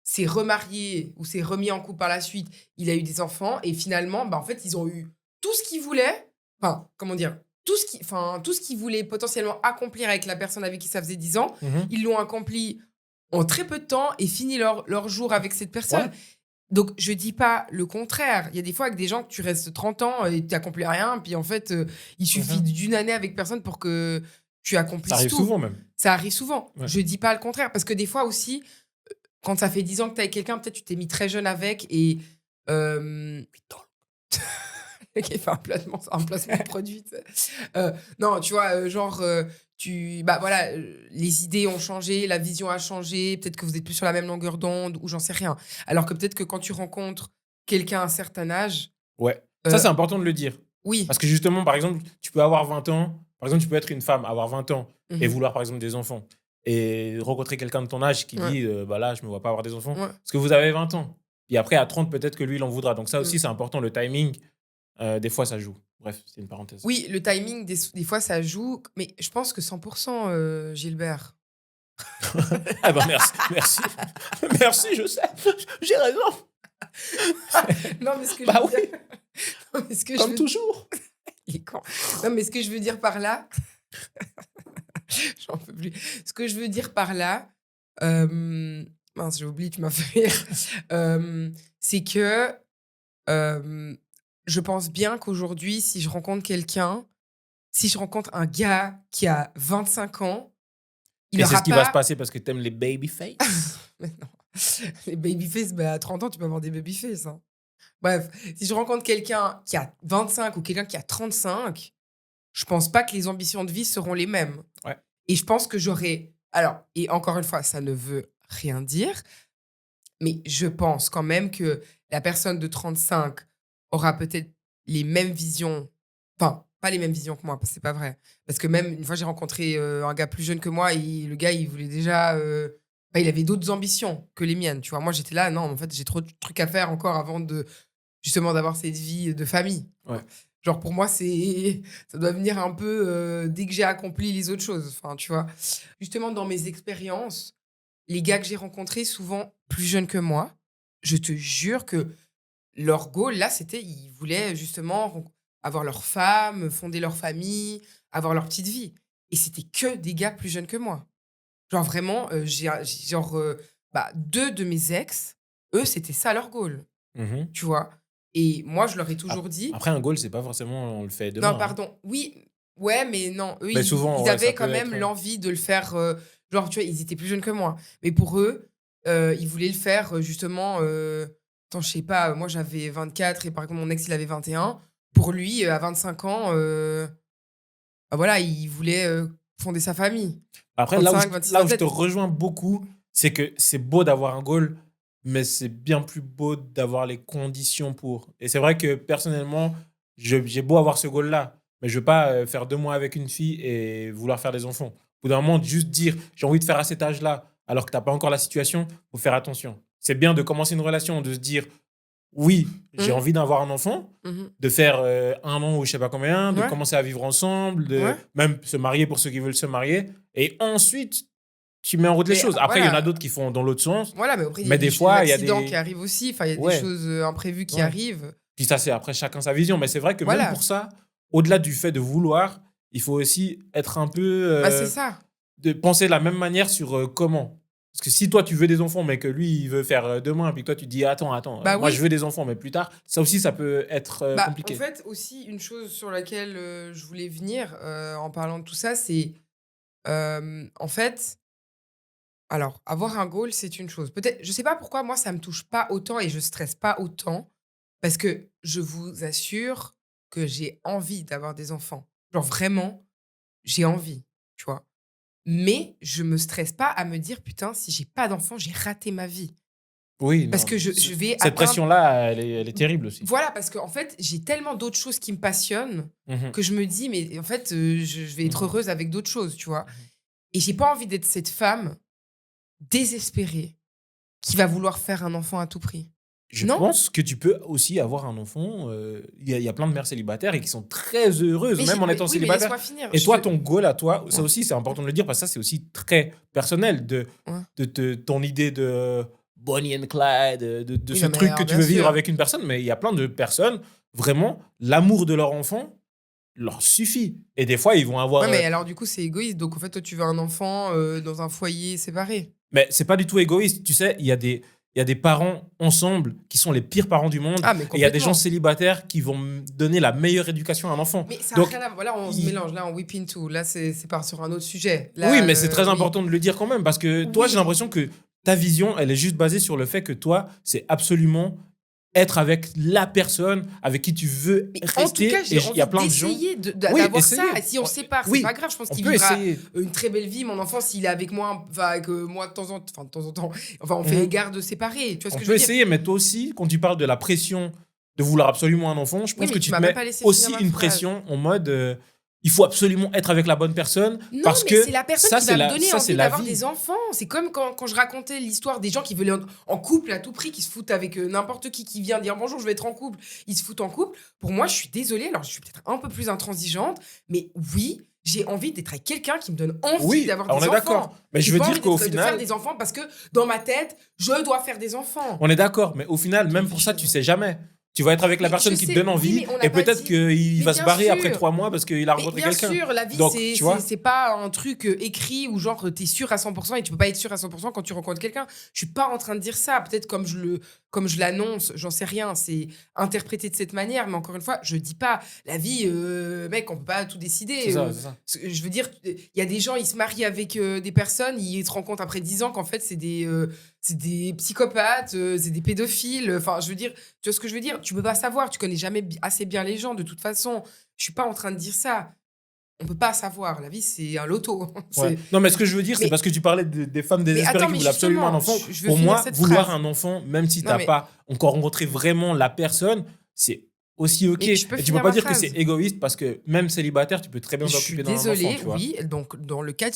s'est remarié ou s'est remis en couple par la suite, il a eu des enfants et finalement, bah, en fait, ils ont eu tout ce qu'ils voulaient. Enfin, comment dire, tout ce qu'ils voulaient potentiellement accomplir avec la personne avec qui ça faisait 10 ans, Mhm. ils l'ont accompli en très peu de temps et fini leur jour avec cette Ouais. personne. Donc, je dis pas le contraire. Il y a des fois avec des gens que tu restes 30 ans et tu n'accomplis rien, puis en fait, il suffit Mhm. d'une année avec personne pour que tu Ça accomplisses arrive tout. souvent même. Ça arrive souvent. Ouais. Je dis pas le contraire parce que des fois aussi, quand ça fait 10 ans que tu es avec quelqu'un, peut-être tu t'es mis très jeune avec et qui fait un placement de produit, tu sais. Non, tu vois, genre, bah, voilà, les idées ont changé, la vision a changé, peut-être que vous êtes plus sur la même longueur d'onde ou j'en sais rien. Alors que peut-être que quand tu rencontres quelqu'un à un certain âge, Ouais. Ça, heu, c'est important de le dire. oui. Parce que justement, par exemple, tu peux avoir 20 ans. Par exemple, tu peux être une femme, avoir 20 ans et Mmh. vouloir, par exemple, des enfants. Et rencontrer quelqu'un de ton âge qui Ouais, dit bah là, je me vois pas avoir des enfants. ouais. Parce que vous avez 20 ans. Et après, à 30, peut-être que lui, il en voudra. Donc, ça Mmh. aussi, c'est important. Le timing, des fois, ça joue. Bref, c'est une parenthèse. Oui, le timing, des fois, ça joue, mais je pense que 100 Gilbert. Ah ben merci, merci. Merci, je sais. J'ai raison. Non, mais ce que je Bah veux dire oui, non, mais ce que je comme veux toujours. il est con. Non, mais ce que je veux dire par là j'en peux plus. Ce que je veux dire par là, mince, j'ai oublié, tu m'as fait rire. C'est que, hem, je pense bien qu'aujourd'hui, si je rencontre un gars qui a 25 ans, il Et c'est ce aura qui va se pas passer parce que t'aimes les babyface. mais non, les babyface, bah, à 30 ans, tu peux avoir des babyface, hein. Bref, si je rencontre quelqu'un qui a 25 ou quelqu'un qui a 35, je pense pas que les ambitions de vie seront les mêmes. Ouais. Et je pense que j'aurais alors et encore une fois, ça ne veut rien dire, mais je pense quand même que la personne de 35 aura peut-être les mêmes visions enfin, pas les mêmes visions que moi, parce que c'est pas vrai. Parce que même une fois, j'ai rencontré, un gars plus jeune que moi et le gars, il voulait déjà, bah, il avait d'autres ambitions que les miennes, tu vois? Moi, j'étais là: «Non, en fait, j'ai trop de trucs à faire encore avant de justement d'avoir cette vie de famille», tu Ouais. vois? Genre pour moi, c'est ça doit venir un peu, dès que j'ai accompli les autres choses, enfin, tu vois? Justement, dans mes expériences, les gars que j'ai rencontrés, souvent plus jeunes que moi, je te jure que leur goal, là, c'était ils voulaient justement avoir leur femme, fonder leur famille, avoir leur petite vie et c'était que des gars plus jeunes que moi. Genre vraiment, genre, bah, 2 de mes ex, eux, c'était ça leur goal, Mhm. tu vois? Et moi, je leur ai toujours dit Après, un goal, c'est pas forcément on le fait non, demain. Hein. pardon. Oui, ouais, mais non. Eux, Mais ils souvent, ils ouais, ça avaient peut quand même être. l'envie de le faire, genre, tu vois, ils étaient plus jeunes que moi. Mais pour eux, ils voulaient le faire, justement, attends, je sais pas, moi, j'avais 24 et par exemple, mon ex, il avait 21. Pour lui, à 25 ans, bah, voilà, il voulait, fonder sa famille. Après, 25, 26, là où je te 27. rejoins beaucoup, c'est que c'est beau d'avoir un goal, mais c'est bien plus beau d'avoir les conditions pour. Et c'est vrai que personnellement, J'ai beau avoir ce goal-là, mais je veux pas faire 2 mois avec une fille et vouloir faire des enfants. Au bout d'un moment, juste dire j'ai envie de faire à cet âge-là, alors que t'as pas encore la situation, faut faire attention. C'est bien de commencer une relation, de se dire oui, j'ai Mmh. envie d'avoir un enfant, Mmh. de faire 1 an ou je sais pas combien, de Ouais, commencer à vivre ensemble, de ouais. même se marier pour ceux qui veulent se marier. Et ensuite, tu mets en route les Mais choses. Après, il y en a voilà, d'autres qui font dans l'autre sens. voilà, mais après, il y a Mais des des ch des fois, il y a accidents qui des. arrivent aussi. Enfin, il y a des Ouais, choses, imprévues qui ouais. arrivent. Puis ça, c'est après chacun sa vision. Mais c'est vrai que même pour Voilà. ça, au-delà du fait de vouloir, il faut aussi être un peu. Bah, c'est ça. De penser de la même manière sur comment. Parce que si toi, tu veux des enfants, mais que lui, il veut faire demain, puis que toi, tu dis attends, Bah, moi, je oui. veux des enfants, mais plus tard, ça aussi, ça peut être Bah, en compliqué. fait, aussi, une chose sur laquelle, je voulais venir, en parlant de tout ça, c'est, en fait, alors, avoir un goal, c'est une chose. Peut-être je sais pas pourquoi moi ça me touche pas autant et je stresse pas autant, parce que je vous assure que j'ai envie d'avoir des enfants. Genre vraiment, j'ai envie, tu vois? Mais je me stresse pas à me dire: «Putain, si j'ai pas d'enfant, j'ai raté ma vie». Oui, Parce non, que je vais cette atteindre pression-là, elle est terrible aussi. voilà, parce qu'en fait, j'ai tellement d'autres choses qui me passionnent Mhm, que je me dis: «Mais en fait, je vais être mhm, heureuse avec d'autres choses», tu vois? mhm. Et j'ai pas envie d'être cette femme désespérée qui va vouloir faire un enfant à tout prix. Je Non, pense que tu peux aussi avoir un enfant. Il y a plein de mères célibataires et qui sont très heureuses, même en mais étant oui, mais célibataires. laisse-moi finir. Et toi, ton goal à toi, ça Ouais, aussi, c'est important de le dire parce que ça, c'est aussi très personnel ouais. ton idée de Bonnie and Clyde, de Oui, ce non, mais truc que alors tu bien veux vivre sûr. avec une personne. Mais il y a plein de personnes, vraiment, l'amour de leur enfant leur suffit. Et des fois, ils vont Ouais, avoir. mais alors du coup, c'est égoïste. Donc en fait, toi, tu veux un enfant, dans un foyer séparé? Mais c'est pas du tout égoïste. Tu sais, il y a des parents ensemble qui sont les pires parents du monde. Ah, mais Et il y a des gens complètement. célibataires qui vont donner la meilleure éducation à un enfant. Mais ça a Donc, rien à voir. Là, on se il- mélange. Là, on whip into. Là, c'est part sur un autre sujet. oui, Là, mais c'est très oui. important de le dire quand même. Parce que toi, j'ai Oui, l'impression que ta vision, elle est juste basée sur le fait que toi, c'est absolument être avec la personne avec qui tu veux mais en tout cas, rester. Et j'ai il y a envie plein de gens. d'essayer Oui, d'avoir ça. Et essayez. si on se sépare, c'est pas Oui, grave. Je pense on qu'il peut vivra essayer. une très belle vie. Mon enfant, s'il est avec moi, enfin, avec moi de temps en temps. Enfin, on fait Mhm. garde séparée. Tu vois ce On que je peut veux dire? essayer, mais toi aussi, quand tu parles de la pression de vouloir absolument un enfant, je Oui, pense que mais tu tu te m'as même mets pas laissé finir aussi ma une phrase. pression en mode il faut absolument être avec la bonne personne Non, parce mais c'est que la personne ça, qui c'est va me la, donner ça, c'est envie la d'avoir vie. des enfants. C'est comme quand je racontais l'histoire des gens qui veulent être en couple à tout prix, qui se foutent avec n'importe qui vient dire bonjour, je vais être en couple. Ils se foutent en couple. Pour moi, je suis désolée, alors je suis peut-être un peu plus intransigeante, mais oui, j'ai envie d'être avec quelqu'un qui me donne envie Oui, d'avoir on des est d'accord. enfants. Mais je J'ai veux pas dire envie qu'au de faire final, des enfants parce que dans ma tête, je dois faire des enfants. on est d'accord. Mais au final, Ça me même fait pour ça, chier, tu ça. sais jamais. Tu vas être avec la Mais je personne qui te sais, donne oui, envie mais on et n'a pas peut-être dit. qu'il Mais va se bien barrer après sûr. 3 mois parce qu'il a Mais rencontré bien quelqu'un. sûr, la vie, Donc, tu vois. c'est pas un truc écrit où genre t'es sûr à 100% et tu peux pas être sûr à 100% quand tu rencontres quelqu'un. Je suis pas en train de dire ça. Peut-être comme je l'annonce, j'en sais rien. C'est interprété de cette manière. Mais encore une fois, je dis pas la vie, mec, on peut pas tout C'est décider. ça, c'est ça. Je veux dire, il y a des gens, ils se marient avec des personnes, ils se rendent compte après 10 ans qu'en fait, c'est des psychopathes, c'est des pédophiles. Enfin, je veux dire, tu vois ce que je veux dire? Tu peux pas savoir. Tu connais jamais assez bien les gens de toute façon. Je suis pas en train de dire ça. On peut pas savoir. La vie, c'est un loto. Ouais. C'est Non, mais ce que je veux dire, c'est mais parce que tu parlais des femmes mais désespérées attends, qui mais voulaient absolument un justement, enfant. je veux Pour finir moi, cette vouloir phrase. un enfant, même si Non, t'as mais pas encore rencontré vraiment la personne, c'est aussi OK. je peux Et tu peux finir pas ma dire que c'est phrase. égoïste parce que même célibataire, tu peux très bien Je suis t'occuper d'un enfant, désolée, tu vois. oui, donc dans le cas de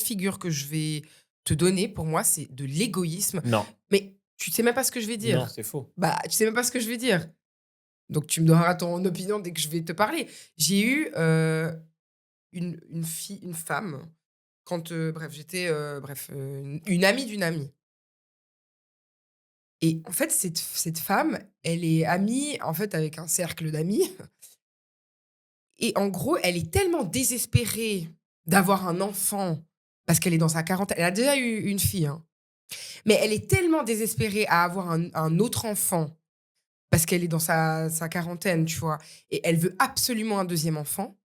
figure que je vais te donner, pour moi, c'est de l'égoïsme. Non, Mais tu sais même pas ce que je vais non, dire. c'est faux. Bah, tu sais même pas ce que je vais dire. Donc tu me donneras ton opinion dès que je vais te parler. J'ai eu, une femme quand, bref, j'étais, une amie d'une amie et en fait, cette femme, elle est amie, en fait, avec un cercle d'amis et en gros, elle est tellement désespérée d'avoir un enfant parce qu'elle est dans sa quarantaine. Elle a déjà eu une fille, hein, mais elle est tellement désespérée à avoir un autre enfant parce qu'elle est dans sa quarantaine, tu vois? Et elle veut absolument un deuxième enfant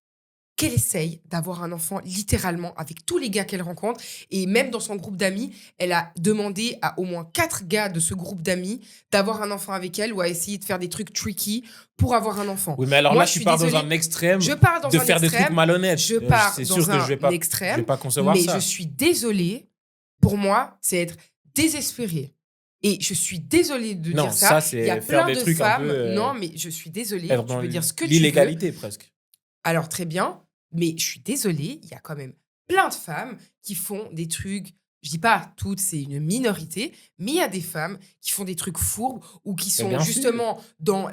qu'elle essaye d'avoir un enfant littéralement avec tous les gars qu'elle rencontre. Et même dans son groupe d'amis, elle a demandé à au moins 4 gars de ce groupe d'amis d'avoir un enfant avec elle ou à essayer de faire des trucs tricky pour avoir un enfant. Oui, mais alors Moi, là, je tu suis pars dans désolée, un extrême je pars dans de un faire des trucs extrême, malhonnêtes. je pars C'est sûr dans que je un vais pas, je vais extrême, pas concevoir mais je ça. suis désolée. Pour moi, c'est être désespéré Et je suis désolée de Non, dire ça. ça, Il y a c'est faire plein des de trucs un peu, femmes. Non, mais je suis désolée. être Tu dans peux dire ce que tu veux. l'illégalité presque. Alors, très bien. Mais je suis désolée. Il y a quand même plein de femmes qui font des trucs. Je dis pas toutes, c'est une minorité. Mais il y a des femmes qui font des trucs fourbes ou qui Mais sont bien sûr. justement dans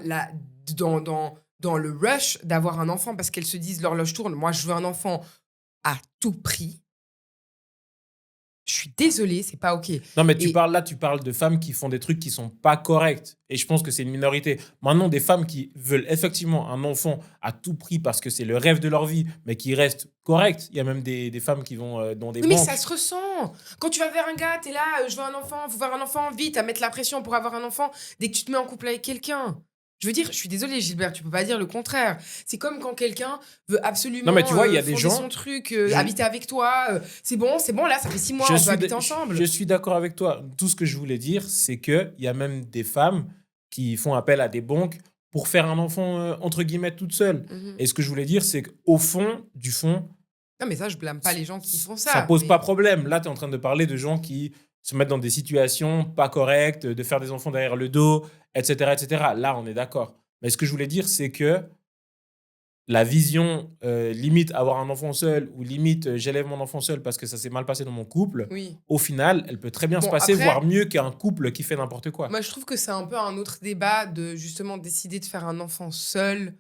le rush d'avoir un enfant parce qu'elles se disent l'horloge tourne. Moi, je veux un enfant à tout prix. Je suis désolée, c'est pas OK. Non, mais Et tu parles de femmes qui font des trucs qui sont pas corrects. Et je pense que c'est une minorité. Maintenant, des femmes qui veulent effectivement un enfant à tout prix parce que c'est le rêve de leur vie, mais qui restent correctes. Il y a même des femmes qui vont dans des oui, mais ça banques. se ressent. Quand tu vas vers un gars, t'es là, je veux un enfant, faut faire un enfant, vite, à mettre la pression pour avoir un enfant dès que tu te mets en couple avec quelqu'un. Je veux dire, je suis désolée, Gilbert, tu peux pas dire le contraire. C'est comme quand quelqu'un veut absolument Non, mais tu vois, il y a des fonder gens. son truc, Je, habiter avec toi. C'est bon, là, ça fait 6 mois, je on peut suis, habiter je ensemble. suis d'accord avec toi. Tout ce que je voulais dire, c'est qu'il y a même des femmes qui font appel à des banques pour faire un enfant, entre guillemets, toute seule. Mhm. Et ce que je voulais dire, c'est qu'au fond, du fond, Non, mais ça, je blâme pas les gens qui font ça ça. pose Mais pas problème. Là, tu es en train de parler de gens qui se mettent dans des situations pas correctes, de faire des enfants derrière le dos, etc., etc. Là, on est d'accord. Mais ce que je voulais dire, c'est que la vision limite avoir un enfant seul ou limite j'élève mon enfant seul parce que ça s'est mal passé dans mon couple, oui. au final, elle peut très bien se Bon, passer, après, voire mieux qu'un couple qui fait n'importe quoi. moi, je trouve que c'est un peu un autre débat de justement décider de faire un enfant seul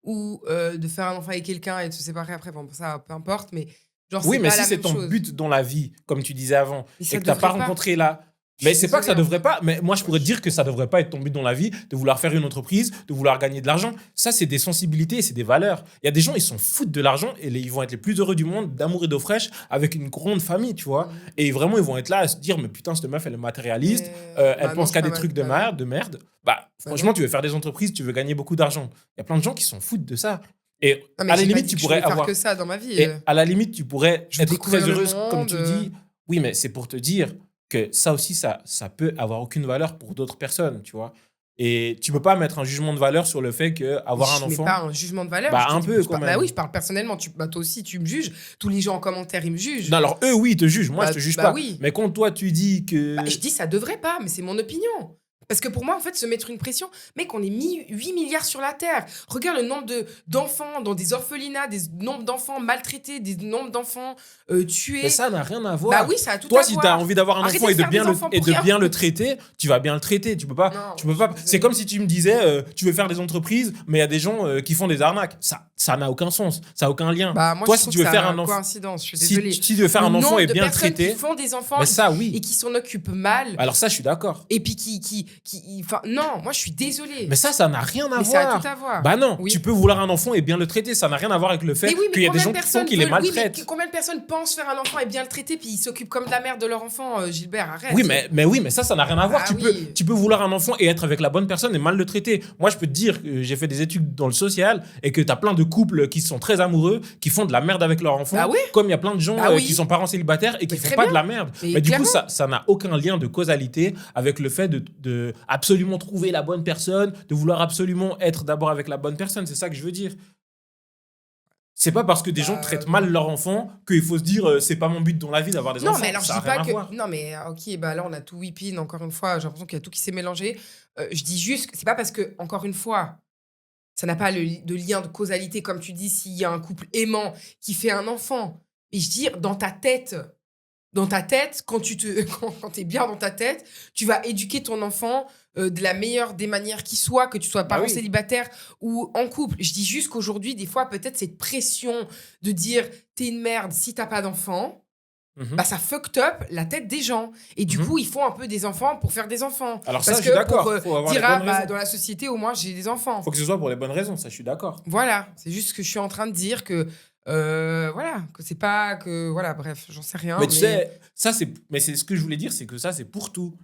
ou de faire un enfant avec quelqu'un et de se séparer après. Bon, ça, peu importe, mais genre, Oui, c'est mais pas si la c'est même ton chose. but dans la vie, comme tu disais avant, Mais et ça que tu n'as pas devrait pas. rencontré là, Je mais suis c'est pas que ça désolée, hein. devrait pas, mais moi je pourrais te dire que ça devrait pas être ton but dans la vie, de vouloir faire une entreprise, de vouloir gagner de l'argent. Ça, c'est des sensibilités et c'est des valeurs. Il y a des gens, ils s'en foutent de l'argent et ils vont être les plus heureux du monde, d'amour et d'eau fraîche, avec une grande famille, tu vois. Mhm. Et vraiment, ils vont être là à se dire, mais putain, cette meuf, elle est matérialiste, elle Bah non, pense je qu'à suis des pas trucs mal. Bah non. de merde. Bah, Bah franchement, non. tu veux faire des entreprises, tu veux gagner beaucoup d'argent. Il y a plein de gens qui s'en foutent de ça. Et Non, mais à la j'ai pas limite, dit tu que je pourrais voulais faire avoir. que ça dans ma vie. Et à la limite, tu pourrais Je veux être très découvrir le heureuse, comme tu monde. dis. Oui, mais c'est pour te dire que ça aussi, ça peut avoir aucune valeur pour d'autres personnes, tu vois. Et tu peux pas mettre un jugement de valeur sur le fait qu'avoir un Je mets pas enfant, un jugement de valeur. bah Je te un dis, peu quand bah oui, je même. parle personnellement. Bah, toi aussi, tu me juges. Tous les gens en commentaire, ils me jugent. Non, alors eux, oui, ils te jugent. Moi, je te juge Bah pas. oui. Mais quand toi, tu dis Bah, je que. dis ça devrait pas, mais c'est mon opinion. Parce que pour moi, en fait, se mettre une pression, mec, on est mis 8 milliards sur la Terre. Regarde le nombre d'enfants dans des orphelinats, des nombres d'enfants maltraités, des nombres d'enfants Mais tués. ça n'a rien à Bah voir. oui, ça a tout Toi, à si tu as voir. envie d'avoir un Arrêtez enfant de et de faire des bien le, enfants et pour de rien. bien le traiter, tu vas bien le traiter. Tu peux pas. Non, Tu peux je pas. suis C'est désolée. comme si tu me disais, tu veux faire des entreprises, mais il y a des gens qui font des arnaques. Ça n'a aucun sens. Ça n'a aucun lien. Bah moi, Toi, je si trouve tu que veux ça faire a un enfant, coïncidence, je suis si désolée. tu veux faire Le un enfant nombre et de bien le personnes qui traiter, font des enfants mais ça, et oui. qui s'en occupent mal, Alors ça, je suis d'accord. et puis enfin, non, moi, je suis désolée. Mais ça n'a rien à Mais ça a voir. tout à voir. Bah non, Oui. tu peux vouloir un enfant et bien le traiter. Ça n'a rien à voir avec le fait Mais oui, mais qu'il y a des combien gens de qui font personnes qui les veulent... Oui, mais maltraitent. combien de personnes pensent faire un enfant et bien le traiter, puis ils s'occupent comme de la mère de leur enfant, Gilbert, arrête. Oui, mais ça n'a rien à voir. Ah oui. Tu peux vouloir un enfant et être avec la bonne personne et mal le traiter. Moi, je peux te dire que j'ai fait des études dans le social et que tu as plein de couples qui sont très amoureux, qui font de la merde avec leur enfant. Bah oui. Comme il y a plein de gens Bah oui. qui sont parents célibataires et qui Mais font très pas bien. de la merde. Mais Mais du coup, clairement. ça n'a aucun lien de causalité avec le fait de absolument trouver la bonne personne, de vouloir absolument être d'abord avec la bonne personne. C'est ça que je veux dire. C'est pas parce que des gens Bah, traitent non. mal leur enfant qu'il faut se dire c'est pas mon but dans la vie d'avoir des Non, enfants. mais alors, je ça a dis rien pas à que... voir. Non, mais ok, bah là, on a tout whipping, encore une fois. J'ai l'impression qu'il y a tout qui s'est mélangé. Je dis juste que c'est pas parce que, encore une fois, ça n'a pas de lien de causalité, comme tu dis, s'il y a un couple aimant qui fait un enfant. Et je dis, dans ta tête, quand quand t'es bien dans ta tête, tu vas éduquer ton enfant de la meilleure des manières qui soit, que tu sois Bah parent oui. célibataire ou en couple. Je dis juste qu'aujourd'hui, des fois, peut-être cette pression de dire t'es une merde si t'as pas d'enfant, Mhm. bah ça fucked up la tête des gens. Et du Mhm. coup, ils font un peu des enfants pour faire des enfants. Alors ça, Parce je suis que d'accord. pour Faut avoir dire, les bonnes bah, raisons. dans la société, au moins, j'ai des enfants. Faut que ce soit pour les bonnes raisons, ça je suis d'accord. Voilà, c'est juste que je suis en train de dire que voilà, que c'est pas que voilà, bref, j'en sais rien. Mais tu sais, mais c'est ce que je voulais dire, c'est que ça c'est pour tout.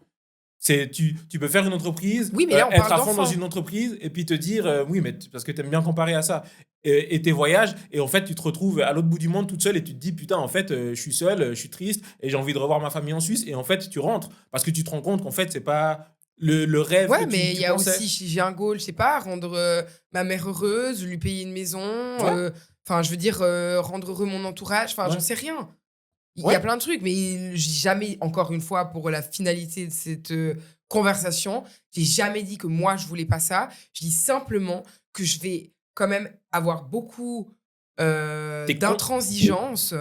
Tu peux faire une entreprise, Oui, mais là, on être parle à fond dans d'enfants. une entreprise et puis te dire oui, mais parce que tu aimes bien comparer à ça. Et tes voyages, et en fait, tu te retrouves à l'autre bout du monde toute seule et tu te dis putain, en fait, je suis seule, je suis triste et j'ai envie de revoir ma famille en Suisse. Et en fait, tu rentres parce que tu te rends compte qu'en fait, c'est pas le rêve Ouais, que mais tu il y a pensais. aussi, si j'ai un goal, je sais pas, rendre ma mère heureuse, lui payer une maison, Ouais. enfin, je veux dire, rendre heureux mon entourage, enfin, Ouais. j'en sais rien. Il y a Ouais. plein de trucs, mais j'ai jamais, encore une fois, pour la finalité de cette conversation, j'ai jamais dit que moi, je voulais pas ça. Je dis simplement que je vais quand même avoir beaucoup T'es con. d'intransigeance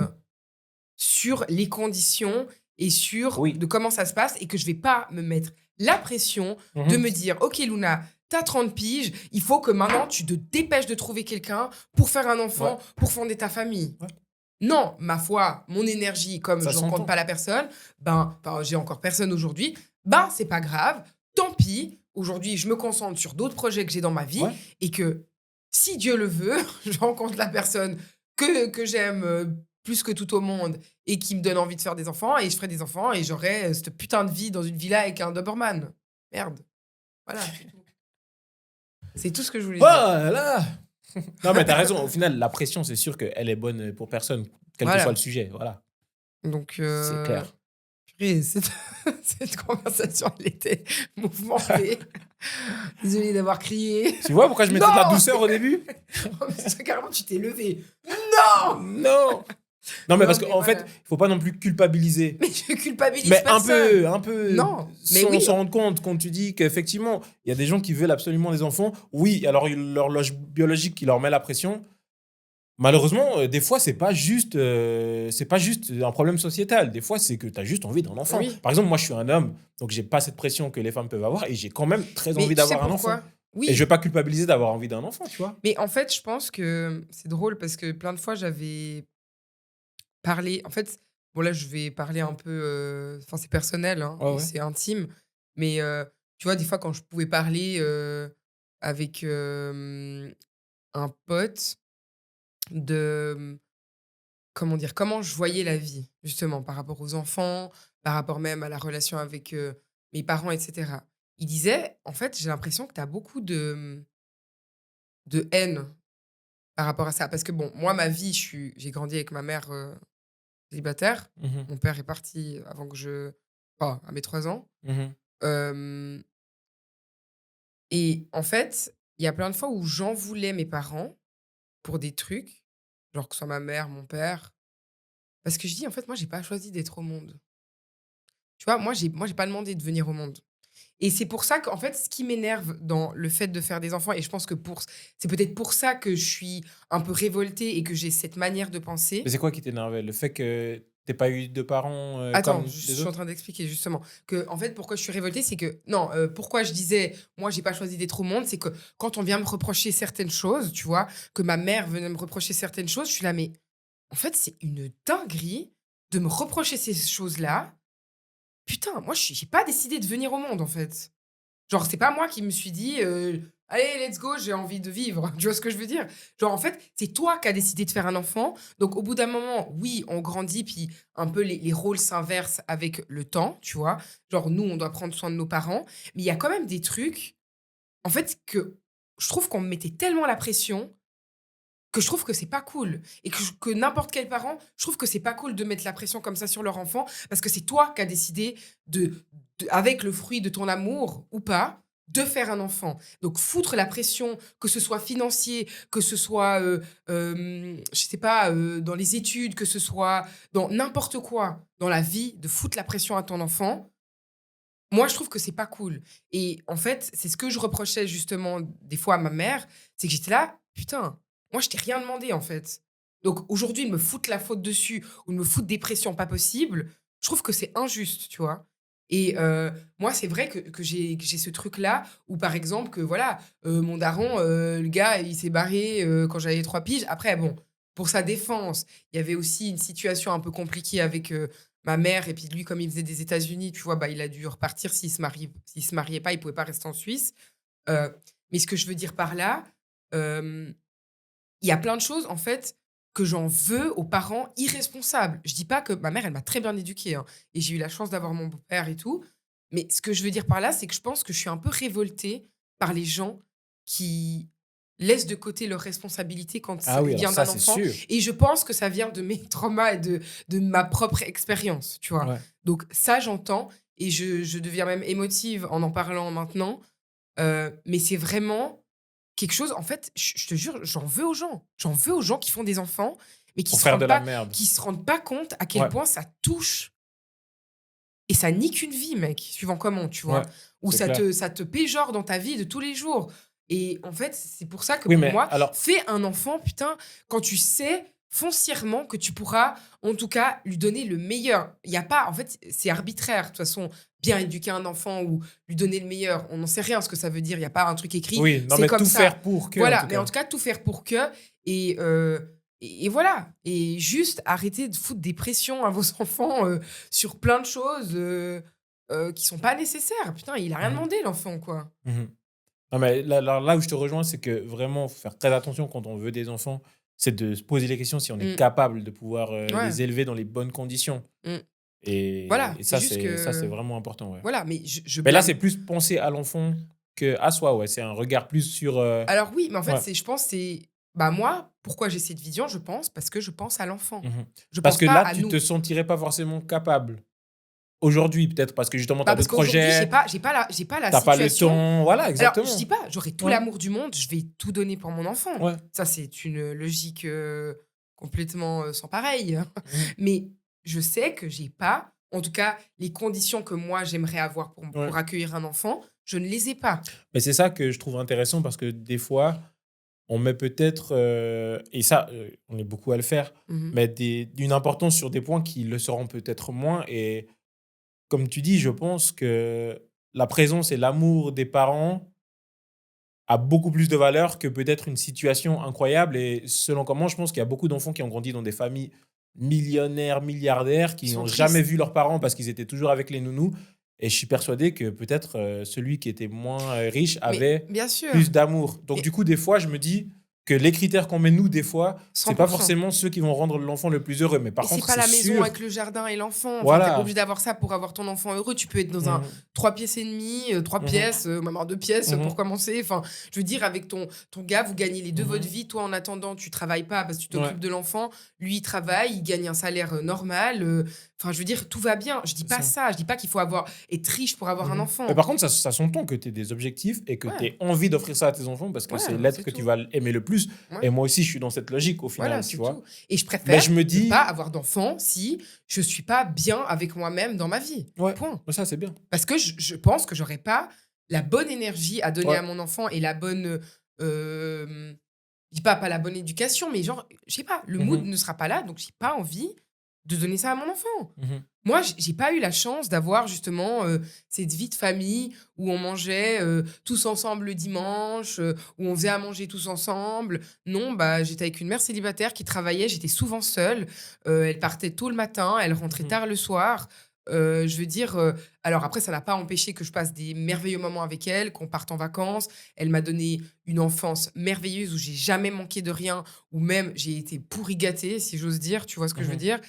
sur les conditions et sur Oui. de comment ça se passe et que je vais pas me mettre la pression de Mhm. me dire: «OK Luna, t'as 30 piges, il faut que maintenant tu te dépêches de trouver quelqu'un pour faire un Ouais. enfant, pour fonder ta famille». Ouais. Non, ma foi, mon énergie, comme Ça je rencontre s'entend. pas la personne, enfin, j'ai encore personne aujourd'hui, ben, c'est pas grave, tant pis. Aujourd'hui, je me concentre sur d'autres projets que j'ai dans ma vie Ouais. et que si Dieu le veut, je rencontre la personne que j'aime plus que tout au monde et qui me donne envie de faire des enfants et je ferai des enfants et j'aurai cette putain de vie dans une villa avec un Doberman. Merde. Voilà, c'est tout. C'est tout ce que je voulais dire. Voilà. Non, mais t'as raison. Au final, la pression, c'est sûr qu'elle est bonne pour personne, quel que soit le Voilà. sujet. Voilà. Donc, C'est clair. purée, cette conversation, elle était mouvementée. Désolée d'avoir crié. Tu vois pourquoi je mettais de la Non! douceur au début? Oh, mais ça, carrément, tu t'es levé. Non! Non. Non, mais Non, parce mais qu'en fait, voilà. il faut pas non plus culpabiliser. Mais je culpabilise Mais personne. un peu, Non, mais sans oui. s'en rendre compte, quand tu dis qu'effectivement, il y a des gens qui veulent absolument des enfants. Oui, alors l'horloge biologique qui leur met la pression. Malheureusement, des fois, c'est pas juste un problème sociétal. Des fois, c'est que tu as juste envie d'un enfant. Oui. Par exemple, moi, je suis un homme, donc j'ai pas cette pression que les femmes peuvent avoir et j'ai quand même très Mais envie tu sais d'avoir un enfant. pourquoi? Et je Oui. vais pas culpabiliser d'avoir envie d'un enfant, tu vois. Mais en fait, je pense que c'est drôle parce que plein de fois, j'avais parlé. En fait, bon, là, je vais parler un peu. Enfin, c'est personnel, hein, Ouais, et ouais. c'est intime. Mais tu vois, des fois, quand je pouvais parler avec un pote de comment dire? Comment je voyais la vie, justement, par rapport aux enfants, par rapport même à la relation avec, mes parents et cetera. Il disait: «En fait, j'ai l'impression que tu as beaucoup de haine par rapport à ça». Parce que bon, moi, ma vie, j'ai grandi avec ma mère, célibataire. Mhm, Mon père est parti avant que à mes 3 ans. mhm. Hem Et en fait, il y a plein de fois où j'en voulais mes parents pour des trucs, genre que ce soit ma mère, mon père, parce que je dis: «En fait, moi, j'ai pas choisi d'être au monde». Tu vois? Moi, j'ai pas demandé de venir au monde et c'est pour ça qu'en fait, ce qui m'énerve dans le fait de faire des enfants et je pense que c'est peut-être pour ça que je suis un peu révoltée et que j'ai cette manière de Mais penser. c'est quoi qui t'énervait? Le fait que t'aies pas eu de parents Attends, comme je les suis en autres? train d'expliquer justement que en fait, pourquoi je suis révoltée, c'est que non, pourquoi je disais: «Moi, j'ai pas choisi d'être au monde», c'est que quand on vient me reprocher certaines choses, tu vois? Que ma mère venait me reprocher certaines choses, je suis là: «Mais en fait, c'est une dinguerie de me reprocher ces choses-là. Putain, moi, j'ai pas décidé de venir au monde, en fait». Genre, c'est pas moi qui me suis dit, «Allez, let's go, j'ai envie de vivre». Tu vois ce que je veux dire? Genre, en fait, c'est toi qui as décidé de faire un enfant. Donc, au bout d'un moment, oui, on grandit, puis un peu les rôles s'inversent avec le temps, tu vois? Genre, nous, on doit prendre soin de nos parents. Mais il y a quand même des trucs, en fait, que je trouve qu'on me mettait tellement la pression que je trouve que c'est pas cool et que n'importe quel parent, je trouve que c'est pas cool de mettre la pression comme ça sur leur enfant parce que c'est toi qui as décidé avec le fruit de ton amour ou pas, de faire un enfant. Donc foutre la pression, que ce soit financier, que ce soit, je sais pas, dans les études, que ce soit dans n'importe quoi dans la vie, de foutre la pression à ton enfant, moi je trouve que c'est pas cool et en fait, c'est ce que je reprochais justement des fois à ma mère, c'est que j'étais là: «Putain, moi je t'ai rien demandé en fait». Donc aujourd'hui, ils me foutent la faute dessus ou ils me foutent des pressions pas possibles, je trouve que c'est injuste, tu vois? Et moi c'est vrai que j'ai ce truc-là où par exemple que voilà, mon daron, le gars il s'est barré, quand j'avais 3 piges. Après bon, pour sa défense, il y avait aussi une situation un peu compliquée avec, ma mère et puis lui comme il faisait des États-Unis, tu vois? Bah, il a dû repartir s'il se mariait pas, il pouvait pas rester en Suisse. Mais ce que je veux dire par là, hem, il y a plein de choses en fait que j'en veux aux parents irresponsables. Je dis pas que ma mère, elle m'a très bien éduquée, hein, et j'ai eu la chance d'avoir mon beau-père et tout. Mais ce que je veux dire par là, c'est que je pense que je suis un peu révoltée par les gens qui laissent de côté leurs responsabilités quand Ah ça oui, alors vient ça, d'un c'est enfant sûr. et je pense que ça vient de mes traumas et de ma propre expérience, tu vois? Ouais. Donc ça, j'entends et je deviens même émotive en parlant maintenant, mais c'est vraiment quelque chose en fait, je te jure, j'en veux aux gens. J'en veux aux gens qui font des enfants, mais Pour faire de la merde. qui se rendent pas compte à quel Ouais, point ça touche et ça nique une vie, mec, suivant comment, tu vois? ouais, Ou c'est clair. ça te péjore dans ta vie de tous les jours et en fait, c'est pour ça que Oui, pour mais moi, alors, fais un enfant, putain, quand tu sais foncièrement que tu pourras, en tout cas, lui donner le meilleur. Il y a pas en fait, c'est arbitraire, de toute façon, bien éduquer un enfant ou lui donner le meilleur, on n'en sait rien ce que ça veut dire, il y a pas un truc écrit, oui, non, c'est mais comme tout ça. faire pour que, en Voilà, tout mais en cas. tout cas, tout faire pour que et voilà et juste arrêter de foutre des pressions à vos enfants, sur plein de choses, qui sont pas nécessaires. Putain, il a rien Mhm, demandé l'enfant, quoi. mhm. Non, mais là où je te rejoins, c'est que vraiment, faut faire très attention quand on veut des enfants, c'est de se poser les questions si on est Mmh. capable de pouvoir Ouais. les élever dans les bonnes conditions. Mmh. Et Voilà, c'est juste ça, c'est que vraiment important, ouais. voilà, mais je Mais là, blâme c'est plus penser à l'enfant que à soi, ouais. C'est un regard plus sur. alors oui, mais en fait, Ouais. c'est je pense c'est bah, moi, pourquoi j'ai cette vision? Je pense parce que je pense à l'enfant. Mhm. Je Parce pense que pas là, à tu te nous. sentirais pas forcément capable. Aujourd'hui, peut-être parce que justement, tu Bah, as parce d'autres qu'aujourd'hui, projets, j'ai pas la tu pas le situation. temps. Voilà, Alors, je dis exactement. pas, j'aurai tout Ouais, l'amour du monde, je vais tout donner pour mon enfant. ouais. Ça, c'est une logique, complètement, sans pareil. Mhm. Mais je sais que j'ai pas, en tout cas, les conditions que moi j'aimerais avoir Ouais. pour accueillir un enfant, je ne les ai pas. Mais c'est ça que je trouve intéressant parce que des fois, on met peut-être, et ça, on est beaucoup à le faire, Mmh. mettre une importance sur des points qui le seront peut-être moins. Et comme tu dis, je pense que la présence et l'amour des parents a beaucoup plus de valeur que peut-être une situation incroyable. Et selon comment, je pense qu'il y a beaucoup d'enfants qui ont grandi dans des familles millionnaires, milliardaires, Ils qui sont n'ont jamais tristes. vu leurs parents parce qu'ils étaient toujours avec les nounous. Et je suis persuadé que peut-être celui qui était moins riche Mais avait bien sûr, plus d'amour. Donc mais du coup, des fois, je me dis que les critères qu'on met nous, des fois, c'est 100. pas forcément ceux qui vont rendre l'enfant le plus heureux. Mais Mais par c'est contre, pas c'est la maison sûr, avec le jardin et l'enfant. Enfin, tu pas voilà. obligé d'avoir ça pour avoir ton enfant heureux. Tu peux être dans un Mhm, 3 pièces et demi, 3 mhm, pièces, même un 2 pièces, pour mhm, commencer. Enfin, je veux dire avec ton gars, vous gagnez les 2 votre mhm. vie. Toi, en attendant, tu travailles pas parce que tu Ouais, t'occupes de l'enfant. Lui, il travaille, il gagne un salaire, normal, enfin, je veux dire, tout va bien. Je dis c'est pas ça. ça. Je dis pas qu'il faut être riche pour avoir un Mmh. Mais enfant. par contre, ça s'entend que tu aies des objectifs et que tu Ouais, aies envie d'offrir ça à tes enfants parce que ouais, c'est l'être c'est que tu tout. vas aimer le plus. Ouais. Et moi aussi, je suis dans cette logique au Voilà, final, tu c'est vois? tout. Et je Mais préfère je me ne pas dis avoir d'enfant si je suis pas bien avec moi-même dans ma vie. ouais, Point. bah, ça, c'est bien. Parce que je pense que j'aurais pas la bonne énergie à donner Ouais. à mon enfant et la bonne, je dis pas la bonne éducation, mais genre, je sais pas, le Mmh mood mh. ne sera pas là, donc j'ai pas envie de donner ça à mon enfant. Mmh. Moi, j'ai pas eu la chance d'avoir justement, cette vie de famille où on mangeait, tous ensemble le dimanche, où on faisait à manger tous ensemble. Non, bah, j'étais avec une mère célibataire qui travaillait, j'étais souvent seule. Elle partait tôt le matin, elle rentrait Mmh. tard le soir. Je veux dire, alors après ça n'a pas empêché que je passe des merveilleux moments avec elle, qu'on parte en vacances. Elle m'a donné une enfance merveilleuse où j'ai jamais manqué de rien, où même j'ai été pourri gâtée, si j'ose dire, tu vois ce que je veux Mmh. dire?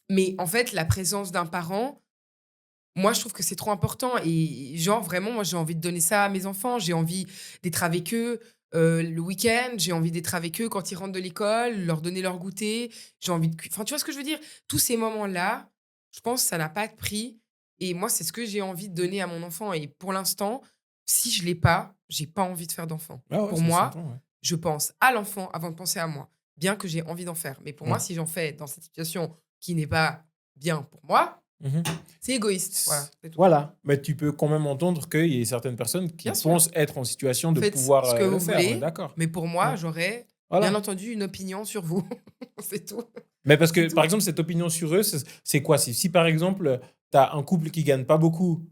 Mais en fait, la présence d'un parent, moi, je trouve que c'est trop important et genre vraiment, moi, j'ai envie de donner ça à mes enfants. J'ai envie d'être avec eux, le week-end. J'ai envie d'être avec eux quand ils rentrent de l'école, leur donner leur goûter. J'ai envie de enfin, tu vois ce que je veux dire? Tous ces moments-là, je pense que ça n'a pas de prix et moi, c'est ce que j'ai envie de donner à mon enfant et pour l'instant, si je l'ai pas, j'ai pas envie de faire d'enfant. Ah ouais, Pour ça moi, s'entend, ouais. je pense à l'enfant avant de penser à moi, bien que j'ai envie d'en faire. Mais pour moi, Ouais. si j'en fais dans cette situation qui n'est pas bien pour moi, Mmh. c'est égoïste. Voilà, S c'est tout. Voilà, mais tu peux quand même entendre qu'il y ait certaines personnes qui Bien sûr. pensent être en situation de Faites pouvoir, ce que le vous faire, on est voulez, d'accord. mais pour Ouais, moi, j'aurais bien voilà. entendu une opinion sur vous. C'est tout. Mais parce C'est que, par tout. exemple, cette opinion sur eux, c'est quoi? Si par exemple, tu as un couple qui gagne pas beaucoup,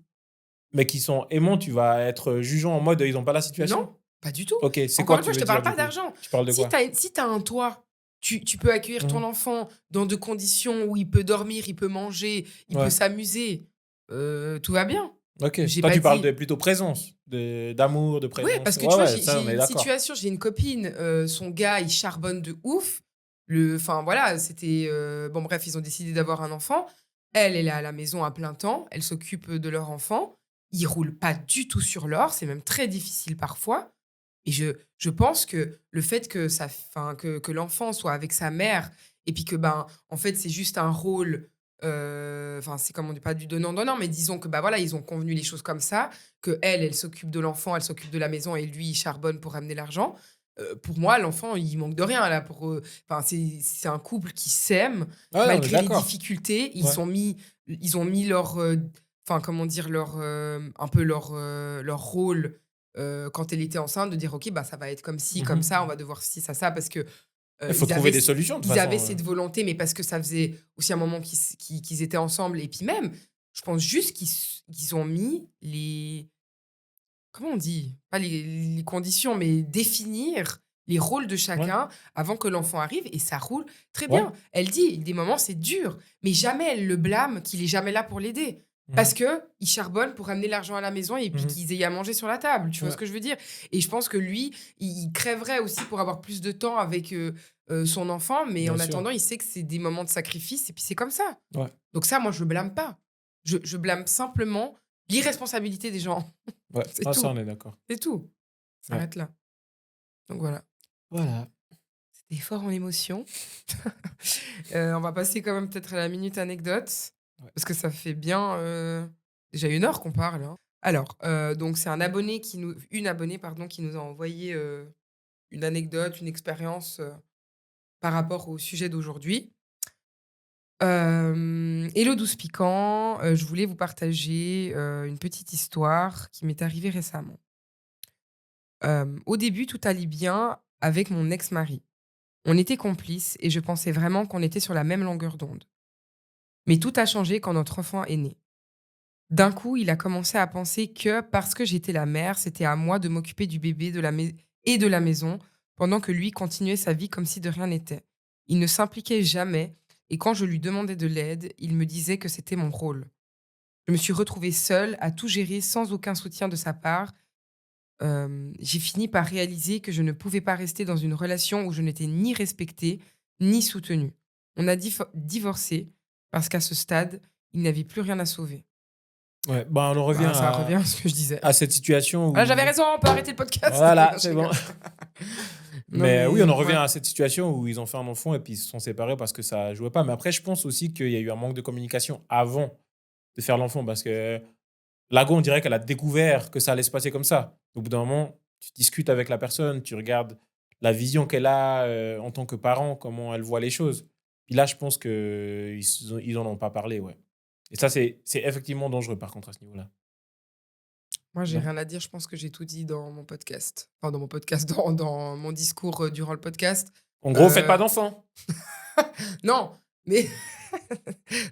mais qui sont aimants, tu vas être jugeant en mode, ils ont pas la situation? Non, pas du tout. OK, c'est Encore quoi une tu fois, je veux te dire parle du pas coup? d'argent. Tu parles de quoi? Si tu as un toit, tu peux accueillir Mmh ton mh. enfant dans de conditions où il peut dormir, il peut manger, il peut Ouais, s'amuser, tout va bien. OK. J'ai Toi, pas tu parles dit de plutôt présence, d'amour, de ouais, présence. parce que Ouais, tu vois, ouais, ça, on j'ai est une d'accord. situation, j'ai une copine, son gars, il charbonne de ouf. Enfin voilà, c'était, bon bref, ils ont décidé d'avoir un enfant. Elle est à la maison à plein temps, elle s'occupe de leur enfant. Ils roulent pas du tout sur l'or, c'est même très difficile parfois et je pense que le fait que ça enfin que l'enfant soit avec sa mère et puis que, ben, en fait, c'est juste un rôle, enfin, c'est comme on dit, pas du donnant-donnant, mais disons que, bah, voilà, ils ont convenu les choses comme ça, qu'elle, elle s'occupe de l'enfant, elle s'occupe de la maison et lui, il charbonne pour ramener l'argent. Pour moi, l'enfant, il manque de rien là pour, enfin, c'est un couple qui s'aime Ouais, on est malgré les d'accord. difficultés. Ouais. Ils ont mis leur, enfin, comment dire? Leur, un peu leur rôle, quand elle était enceinte, de dire: «OK, bah, ça va être comme ci, comme Mhm. ça, on va devoir ci, ça, parce que, Il faut trouver des solutions, de toute ils avaient façon. cette volonté, mais parce que ça faisait aussi un moment qu'ils étaient ensemble, et puis même, je pense juste qu'ils ont mis les, comment on dit? Pas les conditions, mais définir les rôles de Ouais, chacun avant que l'enfant arrive, et ça roule très ouais. bien. Elle dit: «Des moments, c'est dur», mais jamais elle le blâme qu'il est jamais là pour l'aider. Parce Mhm. qu'il charbonne pour amener l'argent à la maison et puis Mhm. qu'ils aient à manger sur la table, tu vois ce Ouais, que je veux dire? Et je pense que lui, il crèverait aussi pour avoir plus de temps avec, son enfant, mais bien en sûr. attendant, il sait que c'est des moments de sacrifice et puis c'est comme ça. Ouais, Donc ça, moi, je blâme pas. Je blâme simplement l'irresponsabilité des gens. ouais. C'est Ah, ça, tout. on est d'accord. C'est tout. Ça Ouais. s'arrête là. Donc voilà, Voilà. c'était fort en émotion. On va passer quand même peut-être à la minute anecdote, Ouais. parce que ça fait bien, déjà 1 heure qu'on parle, hein. Alors, donc c'est une abonnée, pardon, qui nous a envoyé, une anecdote, une expérience, par rapport au sujet d'aujourd'hui. Hello douce piquant, je voulais vous partager, une petite histoire qui m'est arrivée récemment. Au début, tout allait bien avec mon ex-mari. On était complices et je pensais vraiment qu'on était sur la même longueur d'onde. Mais tout a changé quand notre enfant est né. D'un coup, il a commencé à penser que parce que j'étais la mère, c'était à moi de m'occuper du bébé et de la maison, pendant que lui continuait sa vie comme si de rien n'était. Il ne s'impliquait jamais, et quand je lui demandais de l'aide, il me disait que c'était mon rôle. Je me suis retrouvée seule à tout gérer sans aucun soutien de sa part. J'ai fini par réaliser que je ne pouvais pas rester dans une relation où je n'étais ni respectée, ni soutenue. On a divorcé parce qu'à ce stade, il n'avait plus rien à sauver. Ouais, bah, on en revient Bah, ça revient à ce que je disais. à cette situation Ah, j'avais où raison, on peut arrêter le podcast. voilà, Non, je c'est bon. rigole. Non, Mais oui, on mais en revient ouais. à cette situation où ils ont fait un enfant et puis ils se sont séparés parce que ça jouait pas. Mais après, je pense aussi qu'il y a eu un manque de communication avant de faire l'enfant parce que Lago, on dirait qu'elle a découvert que ça allait se passer comme ça. Au bout d'un moment, tu discutes avec la personne, tu regardes la vision qu'elle a, en tant que parent, comment elle voit les choses. Puis là, je pense qu'ils en ont pas parlé, ouais. Et ça, c'est effectivement dangereux, par contre, à ce niveau-là. Moi, j'ai Non? rien à dire. Je pense que j'ai tout dit dans mon podcast. Enfin, dans mon podcast, dans mon discours, durant le podcast. En gros, faites pas Euh, d'enfant. non, mais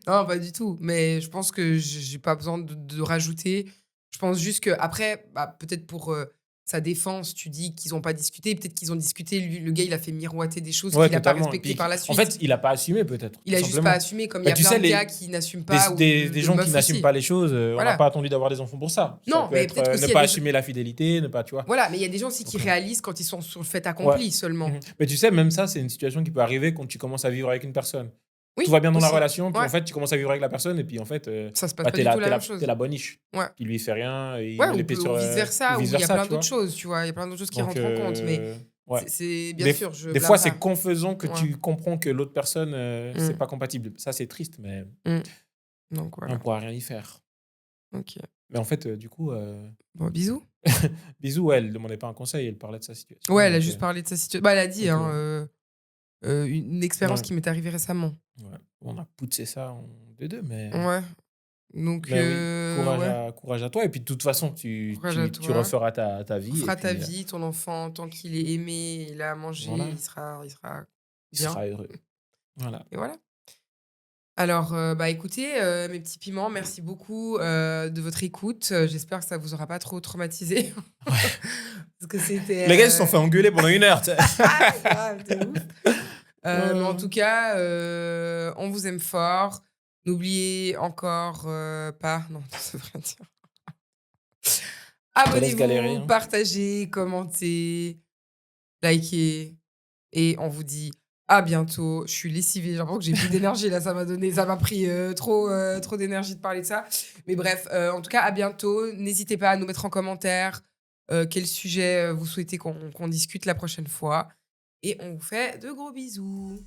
non, pas du tout. Mais je pense que j'ai pas besoin de rajouter. Je pense juste que après, bah, peut-être pour, sa défense, tu dis qu'ils ont pas discuté. Peut-être qu'ils ont discuté. Lui, le gars, il a fait miroiter des choses Ouais, qu'il a pas totalement. Et respectées puis, par la en suite. fait, il a pas assumé peut-être, Il tout a juste pas simplement. assumé, comme il y Bah, a tu plein sais, de gars qui n'assument des, pas, ou des de gens qui meufs n'assument pas aussi. les choses, on n'a pas Voilà. attendu d'avoir des enfants pour ça. Ça Non, peut mais être peut-être ne qu'aussi il y pas a assumer la fidélité, ne pas, tu vois. voilà, mais il y a des gens aussi qui Donc, réalisent quand ils sont sur le fait ouais. accompli seulement. Mhm. Mais tu sais, même ça, c'est une situation qui peut arriver quand tu commences à vivre avec une personne. Tout Oui, va bien dans la aussi. relation, puis en Ouais, fait, tu commences à vivre avec la personne, et puis en fait, ça se passe bah, pas du tout la même t'es chose. la boniche. Ouais. Qui lui fait rien, et il Ouais, met les pieds ou sur. vice Ou versa, où il y a vice-versa, plein tu d'autres vois. choses, tu vois? Il y a plein d'autres choses qui Donc, rentrent en compte, mais ouais. c'est bien sûr, je Des fois, blâme c'est pas. confusant que Ouais. tu comprends que l'autre personne, c'est Mmh. pas compatible. Ça, c'est triste, mais Mmh. Donc on voilà. pourra rien y faire. OK. Mais en fait, du coup, Bon, bisous. Bisous, ouais, elle demandait pas un conseil, elle parlait de sa situation. Ouais, elle a Donc, juste parlé de sa situation. Bah, elle a dit, donc, hein, une expérience ouais, qui m'est arrivée récemment. ouais. On a poussé ça en deux, Ouais, donc mais oui, ouais, courage à toi. Et puis, de toute façon, courage à tu toi. referas ta vie. Et Fera ta puis, vie, ton enfant, tant qu'il est aimé, il a à manger, voilà, il sera il bien, sera heureux. Voilà. et voilà. Alors, bah, écoutez, mes petits piments, merci beaucoup, de votre écoute. J'espère que ça vous aura pas trop traumatisé Ouais. parce que c'était, Les gars, ils se sont fait engueuler pendant 1 heure, tu sais. grave, de ouf. Mais en tout cas, on vous aime fort. N'oubliez encore, pas, non, ça veut rien dire. Je te laisse galérer, Abonnez-vous, hein. partagez, commentez, likez, et on vous dit à bientôt. Je suis lessivée, j'ai l'impression que j'ai plus d'énergie là, ça m'a pris, trop d'énergie de parler de ça. Mais bref, en tout cas, à bientôt. N'hésitez pas à nous mettre en commentaire, quel sujet, vous souhaitez qu'on discute la prochaine fois, et on vous fait de gros bisous.